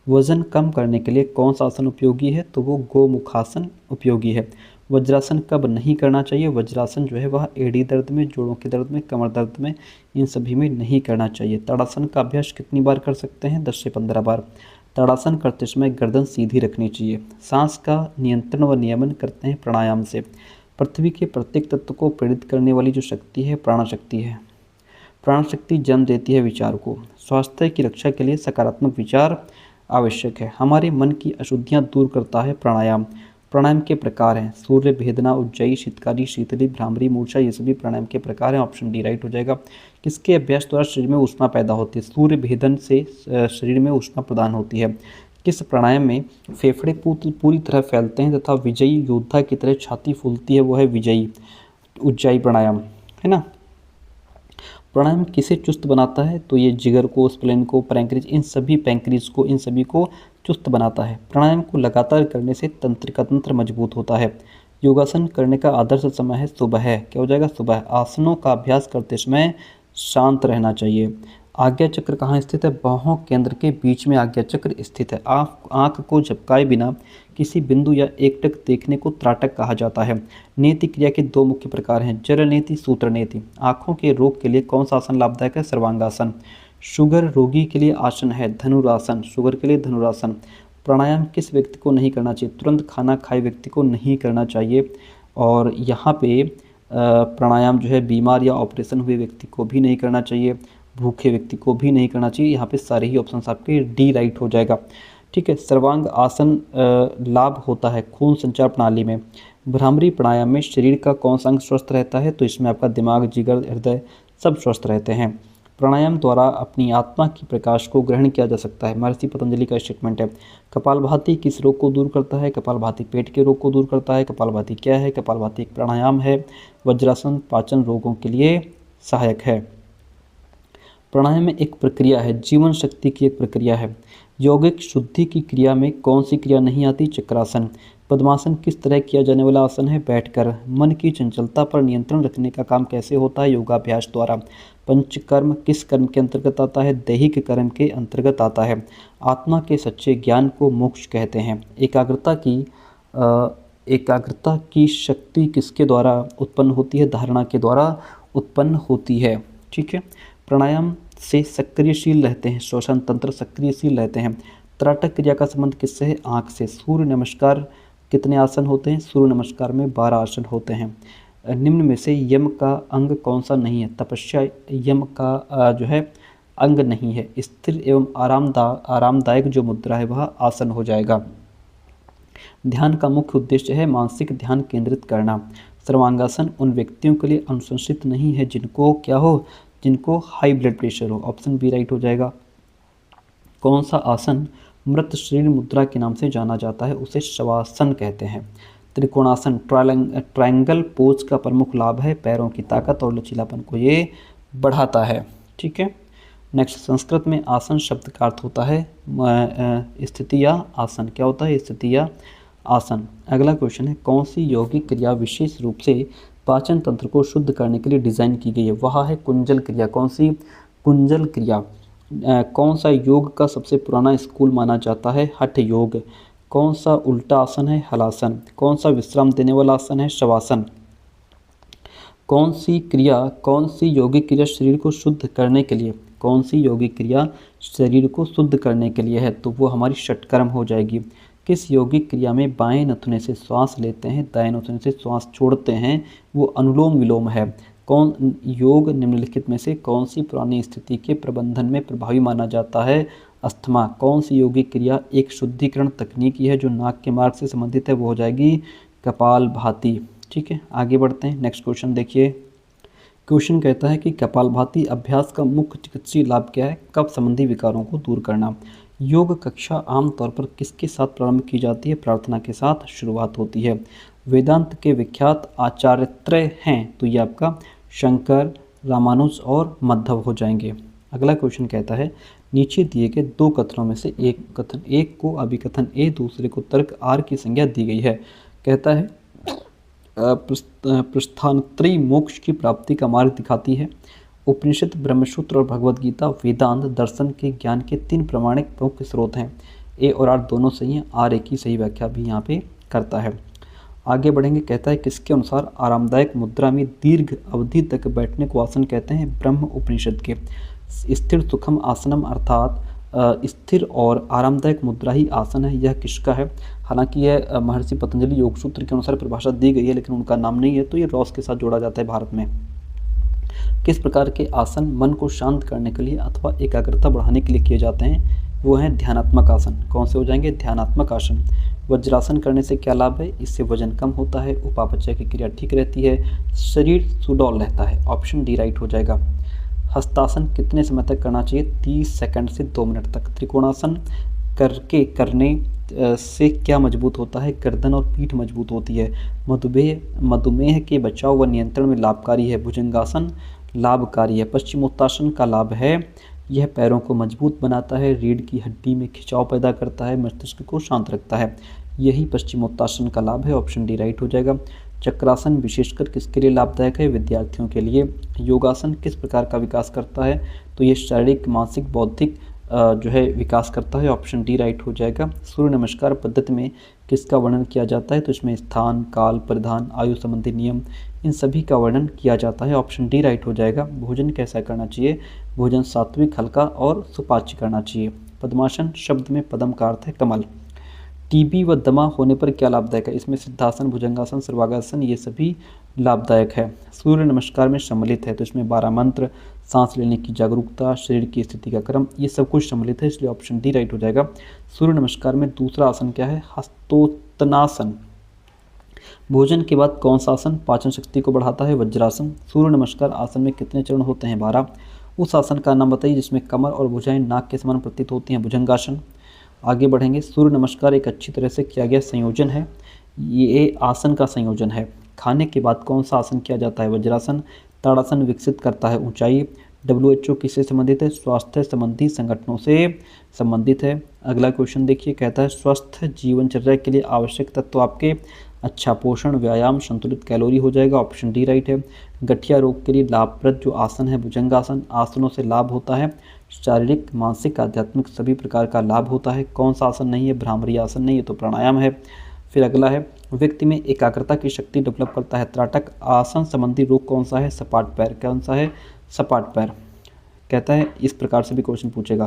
वजन कम करने के लिए कौन सा आसन उपयोगी है? तो वो गोमुखासन उपयोगी है। वज्रासन कब नहीं करना चाहिए? वज्रासन जो है वह एड़ी दर्द में, जोड़ों के दर्द में, कमर दर्द में, इन सभी में नहीं करना चाहिए। ताड़ासन का अभ्यास कितनी बार कर सकते हैं? 10 से 15 बार। ताड़ासन करते समय गर्दन सीधी रखनी चाहिए। सांस का नियंत्रण व नियमन करते हैं प्राणायाम से। पृथ्वी के प्रत्येक तत्व को प्रेरित करने वाली जो शक्ति है प्राणशक्ति है। प्राणशक्ति जन्म देती है विचार को। स्वास्थ्य की रक्षा के लिए सकारात्मक विचार आवश्यक है। हमारे मन की अशुद्धियाँ दूर करता है प्राणायाम। प्राणायाम के प्रकार हैं सूर्य, भेदना, उज्जयी, शीतकारी, शीतली, भ्रामरी, मूर्छा, ये सभी प्राणायाम के प्रकार हैं। ऑप्शन डी राइट हो जाएगा। किसके अभ्यास द्वारा शरीर में ऊष्मा पैदा होती है? सूर्य भेदन से शरीर में ऊष्मा प्रदान होती है। किस प्राणायाम में फेफड़े पूरी तरह फैलते हैं तथा विजयी योद्धा की तरह छाती फूलती है? वो है विजयी उज्जाई प्राणायाम, है ना। प्राणायाम किसे चुस्त बनाता है? तो ये जिगर को, स्प्लेन को, पैंक्रिज, इन सभी को चुस्त बनाता है। प्राणायाम को लगातार करने से तंत्रिका तंत्र मजबूत होता है। योगासन करने का आदर्श समय है सुबह। क्या हो जाएगा? सुबह। आसनों का अभ्यास करते समय शांत रहना चाहिए। आज्ञा चक्र कहाँ स्थित है? बाहों केंद्र के बीच में आज्ञा चक्र स्थित है। आँख को झपकाए बिना किसी बिंदु या एकटक देखने को त्राटक कहा जाता है। नेति क्रिया के दो मुख्य प्रकार हैं, जल नेति, सूत्र नेति। आँखों के रोग के लिए कौन सा आसन लाभदायक है? सर्वांगासन। शुगर रोगी के लिए आसन है धनुरासन, शुगर के लिए धनुरासन। प्राणायाम किस व्यक्ति को नहीं करना चाहिए? तुरंत खाना खाए व्यक्ति को नहीं करना चाहिए। और यहाँ पे प्राणायाम जो है बीमार या ऑपरेशन हुए व्यक्ति को भी नहीं करना चाहिए, भूखे व्यक्ति को भी नहीं करना चाहिए। यहाँ पे सारे ही ऑप्शन आपके डी राइट हो जाएगा। ठीक है। सर्वांग आसन लाभ होता है खून संचार प्रणाली में। भ्रामरी प्राणायाम में शरीर का कौन सा अंग स्वस्थ रहता है? तो इसमें आपका दिमाग, जिगर, हृदय सब स्वस्थ रहते हैं। प्राणायाम द्वारा अपनी आत्मा की प्रकाश को ग्रहण किया जा सकता है। महर्षि पतंजलि का स्टेटमेंट है। कपालभाति किस रोग को दूर करता है? कपालभाति पेट के रोग को दूर करता है। कपालभाति क्या है? कपालभाति एक प्राणायाम है। वज्रासन पाचन रोगों के लिए सहायक है। प्राणायाम में एक प्रक्रिया है, जीवन शक्ति की एक प्रक्रिया है। यौगिक शुद्धि की क्रिया में कौन सी क्रिया नहीं आती? चक्रासन। पद्मासन किस तरह किया जाने वाला आसन है? बैठकर। मन की चंचलता पर नियंत्रण रखने का काम कैसे होता है? योगाभ्यास द्वारा। पंचकर्म किस कर्म के अंतर्गत आता है? दैहिक कर्म के अंतर्गत आता है। आत्मा के सच्चे ज्ञान को मोक्ष कहते हैं। एकाग्रता की शक्ति किसके द्वारा उत्पन्न होती है? धारणा के द्वारा उत्पन्न होती है। ठीक है। प्राणायाम से सक्रियशील रहते हैं, श्वसन तंत्र सक्रियशील रहते हैं। त्राटक क्रिया का संबंध किससे है? आँख से। सूर्य नमस्कार कितने आसन होते हैं? सूर्य नमस्कार में 12 आसन होते हैं। निम्न में से यम का अंग कौन सा नहीं है? तपस्या यम का जो है अंग नहीं है। स्थिर एवं आरामदायक जो मुद्रा है वह आसन हो जाएगा। ध्यान का मुख्य उद्देश्य है मानसिक ध्यान केंद्रित करना। सर्वांगासन उन व्यक्तियों के लिए अनुशंसित नहीं है जिनको क्या हो? जिनको हाई ब्लड प्रेशर हो। ऑप्शन बी राइट हो जाएगा। कौन सा आसन मृत शरीर मुद्रा के नाम से जाना जाता है? उसे शवासन कहते हैं। त्रिकोणासन ट्रायंगल पोज का प्रमुख लाभ है पैरों की ताकत और लचीलापन को ये बढ़ाता है। ठीक है। नेक्स्ट, संस्कृत में आसन शब्द का अर्थ होता है स्थिति या आसन। क्या होता है? स्थिति या आसन। अगला क्वेश्चन है, कौन सी यौगिक क्रिया विशेष रूप से पाचन तंत्र को शुद्ध करने के लिए डिज़ाइन की गई है? वह है कुंजल क्रिया। कौन सी? कुंजल क्रिया। कौन सा योग का सबसे पुराना स्कूल माना जाता है? हठ योग। कौन सा उल्टा आसन है? हलासन। कौन सा विश्राम देने वाला आसन है? शवासन। कौन सी यौगिक क्रिया शरीर को शुद्ध करने के लिए? कौन सी यौगिक क्रिया शरीर को शुद्ध करने के लिए है? तो वो हमारी षटकर्म हो जाएगी। किस यौगिक क्रिया में बाएं नथुने से श्वास लेते हैं, दाएं नथुने से श्वास छोड़ते हैं? वो अनुलोम विलोम है। कौन योग निम्नलिखित में से कौन सी पुरानी स्थिति के प्रबंधन में प्रभावी माना जाता है? अस्थमा। कौन सी यौगिक क्रिया एक शुद्धिकरण तकनीकी है जो नाक के मार्ग से संबंधित है? वो हो जाएगी कपालभाति। ठीक है, आगे बढ़ते हैं। नेक्स्ट क्वेश्चन देखिए। क्वेश्चन कहता है कि कपालभाति अभ्यास का मुख्य चिकित्सीय लाभ क्या है? कफ संबंधी विकारों को दूर करना। योग कक्षा आमतौर पर किसके साथ प्रारंभ की जाती है? प्रार्थना के साथ शुरुआत होती है। वेदांत के विख्यात आचार्य त्रय हैं, तो ये आपका शंकर, रामानुज और मध्व हो जाएंगे। अगला क्वेश्चन कहता है, नीचे दिए गए दो कथनों में से एक कथन एक को अभिकथन ए, दूसरे को तर्क आर की संज्ञा दी गई है। कहता है प्रस्थानत्रयी मोक्ष की प्राप्ति का मार्ग दिखाती है। उपनिषद, ब्रह्मसूत्र और भगवद गीता वेदांत दर्शन के ज्ञान के 3 प्रमाणिक प्रमुख स्रोत हैं। ए और आर दोनों सही हैं, आर ए की सही व्याख्या भी यहाँ पे करता है। आगे बढ़ेंगे। कहता है किसके अनुसार आरामदायक मुद्रा में दीर्घ अवधि तक बैठने को आसन कहते हैं? ब्रह्म उपनिषद के। स्थिर सुखम आसनम अर्थात स्थिर और आरामदायक मुद्रा ही आसन है, यह किसका है? हालांकि यह महर्षि पतंजलि योग सूत्र के अनुसार परिभाषा दी गई है, लेकिन उनका नाम नहीं है, तो ये रॉस के साथ जोड़ा जाता है भारत में। किस प्रकार के आसन मन को शांत करने के लिए अथवा एकाग्रता बढ़ाने के लिए किए जाते हैं? वो हैं ध्यानात्मक आसन। कौन से हो जाएंगे? ध्यानात्मक आसन। वज्रासन करने से क्या लाभ है? इससे वजन कम होता है, उपापचय की क्रिया ठीक रहती है, शरीर सुडौल रहता है। ऑप्शन डी राइट हो जाएगा। हस्तासन कितने समय तक करना चाहिए? 30 सेकंड से 2 मिनट तक। त्रिकोणासन करने से क्या मजबूत होता है? गर्दन और पीठ मजबूत होती है। मधुमेह के बचाव व नियंत्रण में लाभकारी है। भुजंगासन लाभकारी है। पश्चिमोत्तासन का लाभ है, यह पैरों को मजबूत बनाता है, रीढ़ की हड्डी में खिंचाव पैदा करता है, मस्तिष्क को शांत रखता है। यही पश्चिमोत्तासन का लाभ है। ऑप्शन डी राइट हो जाएगा। चक्रासन विशेषकर किसके लिए लाभदायक है? विद्यार्थियों के लिए। योगासन किस प्रकार का विकास करता है? तो ये शारीरिक, मानसिक, बौद्धिक जो है विकास करता है। ऑप्शन डी राइट हो जाएगा। सूर्य नमस्कार पद्धति में किसका वर्णन किया जाता है? तो इसमें स्थान, काल, परिधान, आयु संबंधी नियम, इन सभी का वर्णन किया जाता है। ऑप्शन डी राइट हो जाएगा। भोजन कैसा करना चाहिए? भोजन सात्विक, हल्का और सुपाच्य करना चाहिए। पद्मासन शब्द में पद्म का अर्थ है कमल। टीबी व दमा होने पर क्या लाभदायक है? इसमें सिद्धासन, भुजंगासन, सर्वांगासन ये सभी लाभदायक है। सूर्य नमस्कार में सम्मिलित है, तो इसमें 12 मंत्र, सांस लेने की जागरूकता, शरीर की स्थिति का क्रम, ये सब कुछ सम्मिलित है, इसलिए ऑप्शन डी राइट हो जाएगा। सूर्य नमस्कार में दूसरा आसन क्या है? हस्तोत्तनासन। भोजन के बाद कौन सा आसन पाचन शक्ति को बढ़ाता है? वज्रासन। सूर्य नमस्कार आसन में कितने चरण होते हैं? 12। उस आसन का नाम बताइए जिसमें कमर और भुजाएं नाक के समान प्रतीत होती हैं। भुजंगासन। आगे बढ़ेंगे। सूर्य नमस्कार एक अच्छी तरह से किया गया संयोजन है, ये आसन का संयोजन है। खाने के बाद कौन सा आसन किया जाता है? वज्रासन। ताड़ासन विकसित करता है ऊंचाई। WHO किससे संबंधित है? स्वास्थ्य संबंधी संगठनों से संबंधित है। अगला क्वेश्चन देखिए, कहता है स्वस्थ जीवनचर्या के लिए आवश्यक तत्व आपके? अच्छा पोषण, व्यायाम, संतुलित कैलोरी हो जाएगा। ऑप्शन डी राइट है। गठिया रोग के लिए लाभप्रद जो आसन है भुजंगासन। आसनों से लाभ होता है, शारीरिक, मानसिक, आध्यात्मिक सभी प्रकार का लाभ होता है। कौन सा आसन नहीं है? भ्रामरी आसन नहीं है, तो प्राणायाम है। फिर अगला है, व्यक्ति में एकाग्रता की शक्ति डेवलप करता है। त्राटक आसन संबंधी रोग कौन सा है? सपाट पैर। कौन सा है? सपाट पैर। कहता है इस प्रकार से भी क्वेश्चन पूछेगा।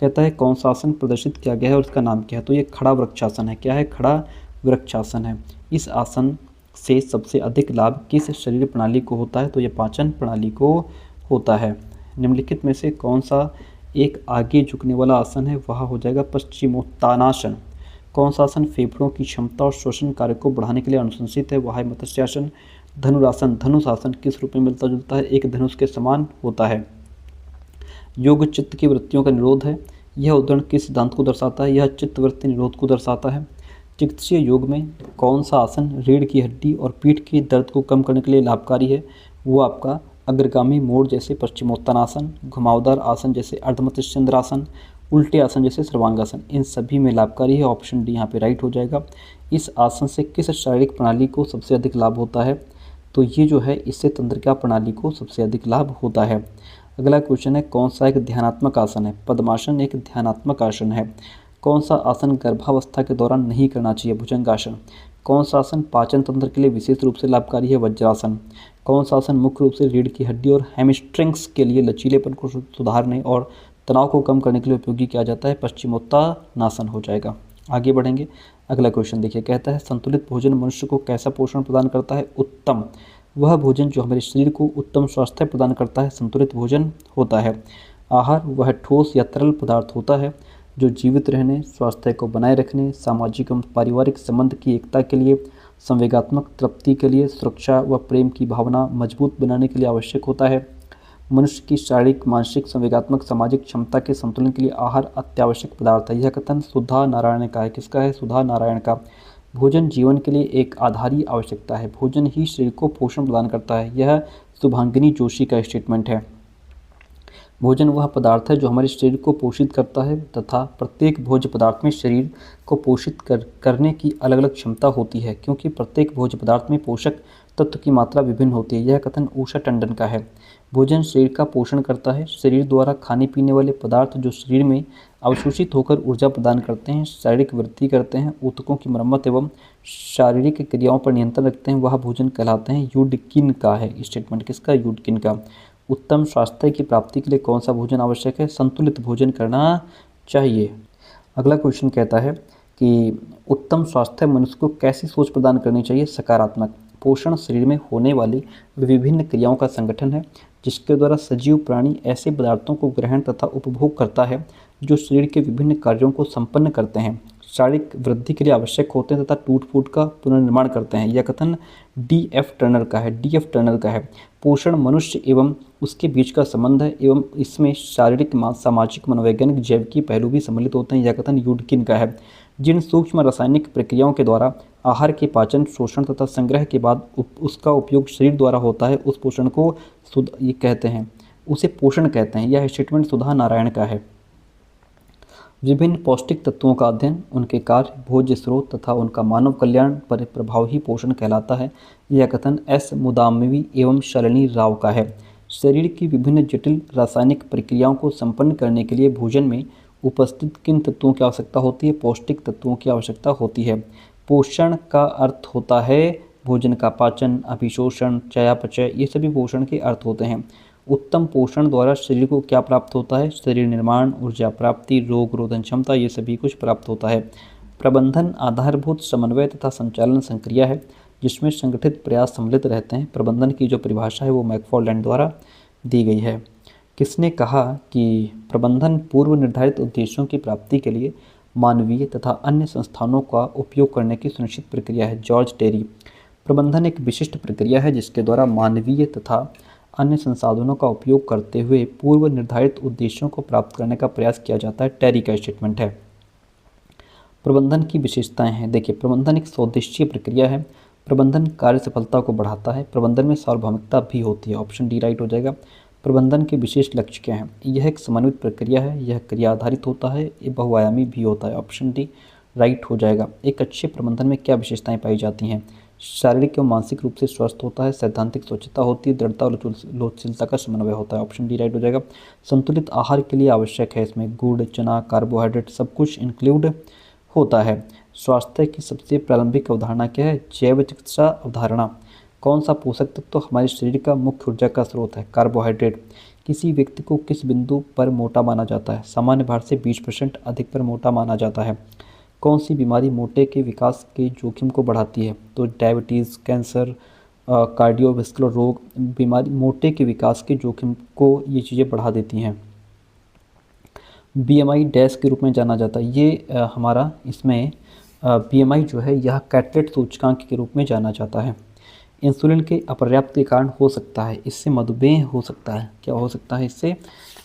कहता है कौन सा आसन प्रदर्शित किया गया है और इसका नाम क्या है? तो ये खड़ा वृक्षासन है। क्या है? खड़ा वृक्षासन है। इस आसन से सबसे अधिक लाभ किस शरीर प्रणाली को होता है? तो ये पाचन प्रणाली को होता है। निम्नलिखित में से कौन सा एक आगे झुकने वाला आसन है? वह हो जाएगा पश्चिमोत्तानासन। कौन सा आसन फेफड़ों की क्षमता और श्वसन कार्य को बढ़ाने के लिए अनुशंसित है? वह है मत्स्यासन। धनुरासन। धनुष आसन किस रूप में मिलता जुलता है? एक धनुष के समान होता है। योग चित्त की वृत्तियों का निरोध है। यह उदाहरण किस सिद्धांत को दर्शाता है? यह चित्तवृत्ति निरोध को दर्शाता है। चिकित्सीय योग में कौन सा आसन रीढ़ की हड्डी और पीठ के दर्द को कम करने के लिए लाभकारी है? वो आपका अग्रगामी मोड़ जैसे पश्चिमोत्तानासन, घुमावदार आसन जैसे अर्धमत्स्येंद्रासन, उल्टे आसन जैसे सर्वांगासन, इन सभी में लाभकारी है। ऑप्शन डी यहाँ पे राइट हो जाएगा। इस आसन से किस शारीरिक प्रणाली को सबसे अधिक लाभ होता है? तो ये जो है इससे तंत्रिका प्रणाली को सबसे अधिक लाभ होता है। अगला क्वेश्चन है कौन सा एक ध्यानात्मक आसन है? पद्मासन एक ध्यानात्मक आसन है। कौन सा आसन गर्भावस्था के दौरान नहीं करना चाहिए? भुजंगासन। कौन सा आसन पाचन तंत्र के लिए विशेष रूप से लाभकारी है? वज्रासन। कौन सा आसन मुख्य रूप से रीढ़ की हड्डी और हैमस्ट्रिंग्स के लिए लचीलेपन को सुधारने और तनाव को कम करने के लिए उपयोगी किया जाता है? पश्चिमोत्तानासन हो जाएगा। आगे बढ़ेंगे। अगला क्वेश्चन देखिए, कहता है संतुलित भोजन मनुष्य को कैसा पोषण प्रदान करता है? उत्तम। वह भोजन जो हमारे शरीर को उत्तम स्वास्थ्य प्रदान करता है संतुलित भोजन होता है। आहार वह ठोस या तरल पदार्थ होता है जो जीवित रहने, स्वास्थ्य को बनाए रखने, सामाजिक एवं पारिवारिक संबंध की एकता के लिए, संवेगात्मक तृप्ति के लिए, सुरक्षा व प्रेम की भावना मजबूत बनाने के लिए आवश्यक होता है। मनुष्य की शारीरिक, मानसिक, संवेगात्मक, सामाजिक क्षमता के संतुलन के लिए आहार अत्यावश्यक पदार्थ है। यह कथन सुधा नारायण का है। किसका है? सुधा नारायण का। भोजन जीवन के लिए एक आधारी आवश्यकता है। भोजन ही शरीर को पोषण प्रदान करता है। यह शुभांगिनी जोशी का स्टेटमेंट है। भोजन वह पदार्थ है जो हमारे शरीर को पोषित करता है तथा प्रत्येक भोज्य पदार्थ में शरीर को पोषित करने की अलग अलग क्षमता होती है, क्योंकि प्रत्येक भोज्य पदार्थ में पोषक तत्व की मात्रा विभिन्न होती है। यह कथन उषा टंडन का है। भोजन शरीर का पोषण करता है। शरीर द्वारा खाने पीने वाले पदार्थ जो शरीर में अवशोषित होकर ऊर्जा प्रदान करते हैं, शारीरिक वृद्धि करते हैं, ऊतकों की मरम्मत एवं शारीरिक क्रियाओं पर नियंत्रण रखते हैं, वह भोजन कहलाते हैं। यूडकिन का है स्टेटमेंट। किसका? यूडकिन का। उत्तम स्वास्थ्य की प्राप्ति के लिए कौन सा भोजन आवश्यक है? संतुलित भोजन करना चाहिए। अगला क्वेश्चन कहता है कि उत्तम स्वास्थ्य मनुष्य को कैसी सोच प्रदान करनी चाहिए? सकारात्मक। पोषण शरीर में होने वाली विभिन्न क्रियाओं का संगठन है जिसके द्वारा सजीव प्राणी ऐसे पदार्थों को ग्रहण तथा उपभोग करता है जो शरीर के विभिन्न कार्यों को संपन्न करते हैं, शारीरिक वृद्धि के लिए आवश्यक होते हैं तथा टूट फूट का पुनर्निर्माण करते हैं। यह कथन डी.एफ. टर्नर का है। पोषण मनुष्य एवं उसके बीच का संबंध है एवं इसमें शारीरिक, सामाजिक, मनोवैज्ञानिक, जैविकी पहलू भी सम्मिलित होते हैं। यह कथन यूडकिन का है। जिन सूक्ष्म रासायनिक प्रक्रियाओं के द्वारा आहार के पाचन, शोषण तथा संग्रह के बाद उसका उपयोग शरीर द्वारा होता है, उस पोषण को उसे पोषण कहते हैं। यह स्टेटमेंट सुधा नारायण का है। विभिन्न पौष्टिक तत्वों का अध्ययन, उनके कार्य, भोज्य स्रोत तथा उनका मानव कल्याण पर प्रभाव ही पोषण कहलाता है। यह कथन एस. मुदामवी एवं शालिनी राव का है। शरीर की विभिन्न जटिल रासायनिक प्रक्रियाओं को संपन्न करने के लिए भोजन में उपस्थित किन तत्वों की आवश्यकता होती है? पौष्टिक तत्वों की आवश्यकता होती है। पोषण का अर्थ होता है भोजन का पाचन, अभिशोषण, चयापचय, ये सभी पोषण के अर्थ होते हैं। उत्तम पोषण द्वारा शरीर को क्या प्राप्त होता है? शरीर निर्माण, ऊर्जा प्राप्ति, रोग रोधन क्षमता, ये सभी कुछ प्राप्त होता है। प्रबंधन आधारभूत समन्वय तथा संचालन संक्रिया है जिसमें संगठित प्रयास सम्मिलित रहते हैं। प्रबंधन की जो परिभाषा है वो मैकफॉर्लैंड द्वारा दी गई है। किसने कहा कि प्रबंधन पूर्व निर्धारित उद्देश्यों की प्राप्ति के लिए मानवीय तथा अन्य संस्थानों का उपयोग करने की सुनिश्चित प्रक्रिया है? जॉर्ज टेरी। प्रबंधन एक विशिष्ट प्रक्रिया है जिसके द्वारा मानवीय तथा अन्य संसाधनों का उपयोग करते हुए पूर्व निर्धारित उद्देश्यों को प्राप्त करने का प्रयास किया जाता है। टेरी का स्टेटमेंट है। प्रबंधन की विशेषताएं हैं। देखिए, प्रबंधन एक सौदेशीय प्रक्रिया है। प्रबंधन कार्य सफलता को बढ़ाता है। प्रबंधन में सार्वभौमिकता भी होती है। ऑप्शन डी राइट हो जाएगा। प्रबंधन के विशेष लक्ष्य क्या हैं? यह एक समन्वित प्रक्रिया है, यह क्रिया आधारित होता है, ये बहुआयामी भी होता है। ऑप्शन डी राइट हो जाएगा। एक अच्छे प्रबंधन में क्या विशेषताएं पाई जाती हैं? शारीरिक एवं मानसिक रूप से स्वस्थ होता है, सैद्धांतिक स्वच्छता होती है, दृढ़ता और लोचशीलता का समन्वय होता है। ऑप्शन डी राइट हो जाएगा। संतुलित आहार के लिए आवश्यक है, इसमें गुड़, चना, कार्बोहाइड्रेट सब कुछ इंक्लूड होता है। स्वास्थ्य की सबसे प्रारंभिक अवधारणा क्या है? जैव चिकित्सा अवधारणा। कौन सा पोषक तत्व हमारे शरीर का मुख्य ऊर्जा का स्रोत है? कार्बोहाइड्रेट। किसी व्यक्ति को किस बिंदु पर मोटा माना जाता है? सामान्य भार से 20% अधिक पर मोटा माना जाता है। कौन सी बीमारी मोटे के विकास के जोखिम को बढ़ाती है? तो डायबिटीज़, कैंसर, कार्डियोवैस्कुलर रोग बीमारी मोटे के विकास के जोखिम को ये चीज़ें बढ़ा देती हैं। BMI डैश के रूप में जाना जाता है। ये हमारा इसमें BMI जो है यह कैटलेट सूचकांक के रूप में जाना जाता है। इंसुलिन के अपर्याप्त के कारण हो सकता है, इससे मधुमेह हो सकता है। क्या हो सकता है?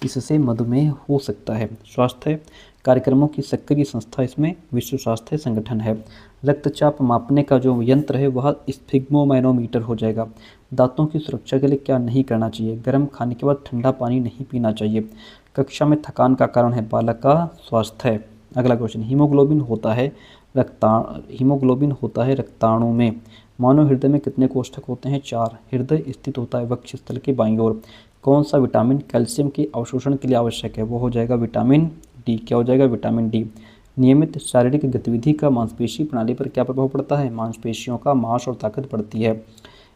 इससे मधुमेह हो सकता है। स्वास्थ्य कार्यक्रमों की सक्रिय संस्था इसमें विश्व स्वास्थ्य संगठन है। रक्तचाप मापने का जो यंत्र है वह स्फिग्मोमैनोमीटर हो जाएगा। दांतों की सुरक्षा के लिए क्या नहीं करना चाहिए? गर्म खाने के बाद ठंडा पानी नहीं पीना चाहिए। कक्षा में थकान का कारण है बालक का स्वास्थ्य। अगला क्वेश्चन, हीमोग्लोबिन होता है रक्ताणु में। मानव हृदय में कितने कोष्ठक होते हैं? 4। हृदय स्थित होता है वक्षस्थल के बाईं ओर। कौन सा विटामिन कैल्शियम के अवशोषण के लिए आवश्यक है? वो हो जाएगा विटामिन डी। क्या हो जाएगा? Vitamin D. नियमित शारीरिक गतिविधि का मांसपेशी प्रणाली पर क्या प्रभाव पड़ता है? मांसपेशियों का मांस और ताकत बढ़ती है।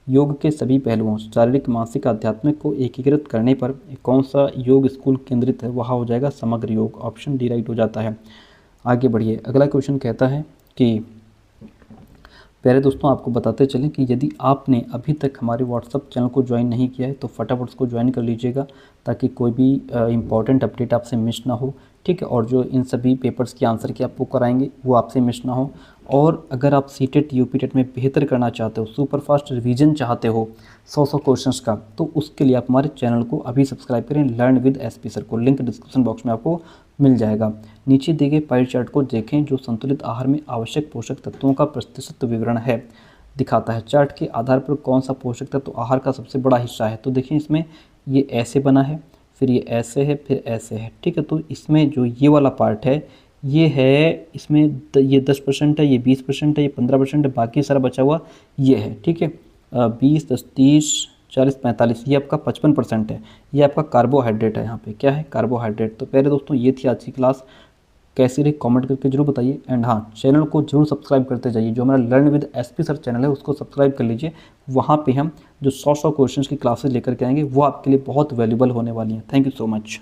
योग के सभी पहलुओं शारीरिक, मानसिक, आध्यात्मिक को एकीकृत करने पर कौन सा योग स्कूल केंद्रित है? वहाँ हो जाएगा समग्र योग। ऑप्शन डी राइट हो जाता है। आगे बढ़िए। अगला क्वेश्चन कहता है कि प्यारे दोस्तों, आपको बताते चलें कि यदि आपने अभी तक हमारे व्हाट्सअप चैनल को ज्वाइन नहीं किया है तो फटाफट उसको ज्वाइन कर लीजिएगा ताकि कोई भी इम्पॉर्टेंट अपडेट आपसे मिस ना हो। ठीक है, और जो इन सभी पेपर्स के आंसर की आपको कराएंगे वो आपसे मिस ना हो। और अगर आप सीटेट यूपीटेट में बेहतर करना चाहते हो, सुपर फास्ट रिवीजन चाहते हो 100 क्वेश्चंस का, तो उसके लिए आप हमारे चैनल को अभी सब्सक्राइब करें, लर्न विद एसपी सर को। लिंक डिस्क्रिप्शन बॉक्स में आपको मिल जाएगा। नीचे दिए गए पाई चार्ट को देखें जो संतुलित आहार में आवश्यक पोषक तत्वों का प्रतिशत विवरण है दिखाता है। चार्ट के आधार पर कौन सा पोषक तत्व आहार का सबसे बड़ा हिस्सा है? तो देखिए, इसमें ये ऐसे बना है, फिर ये ऐसे है, फिर ऐसे है। ठीक है, तो इसमें जो ये वाला पार्ट है ये है, इसमें ये 10% है, ये 20% है, ये 15% है, बाकी सारा बचा हुआ ये है। ठीक है, 20, 10, 30, 40, 45, ये आपका 55% है। ये आपका कार्बोहाइड्रेट है। यहाँ पे क्या है? कार्बोहाइड्रेट। तो प्यारे दोस्तों, ये थी आज की क्लास। कैसी रही कमेंट करके जरूर बताइए। एंड हाँ, चैनल को जरूर सब्सक्राइब करते जाइए। जो हमारा learn with SP sir channel है उसको सब्सक्राइब कर लीजिए। वहाँ पे हम जो 100 क्वेश्चंस की क्लासेस लेकर के आएंगे वो आपके लिए बहुत वैल्यूबल होने वाली हैं। Thank you so much.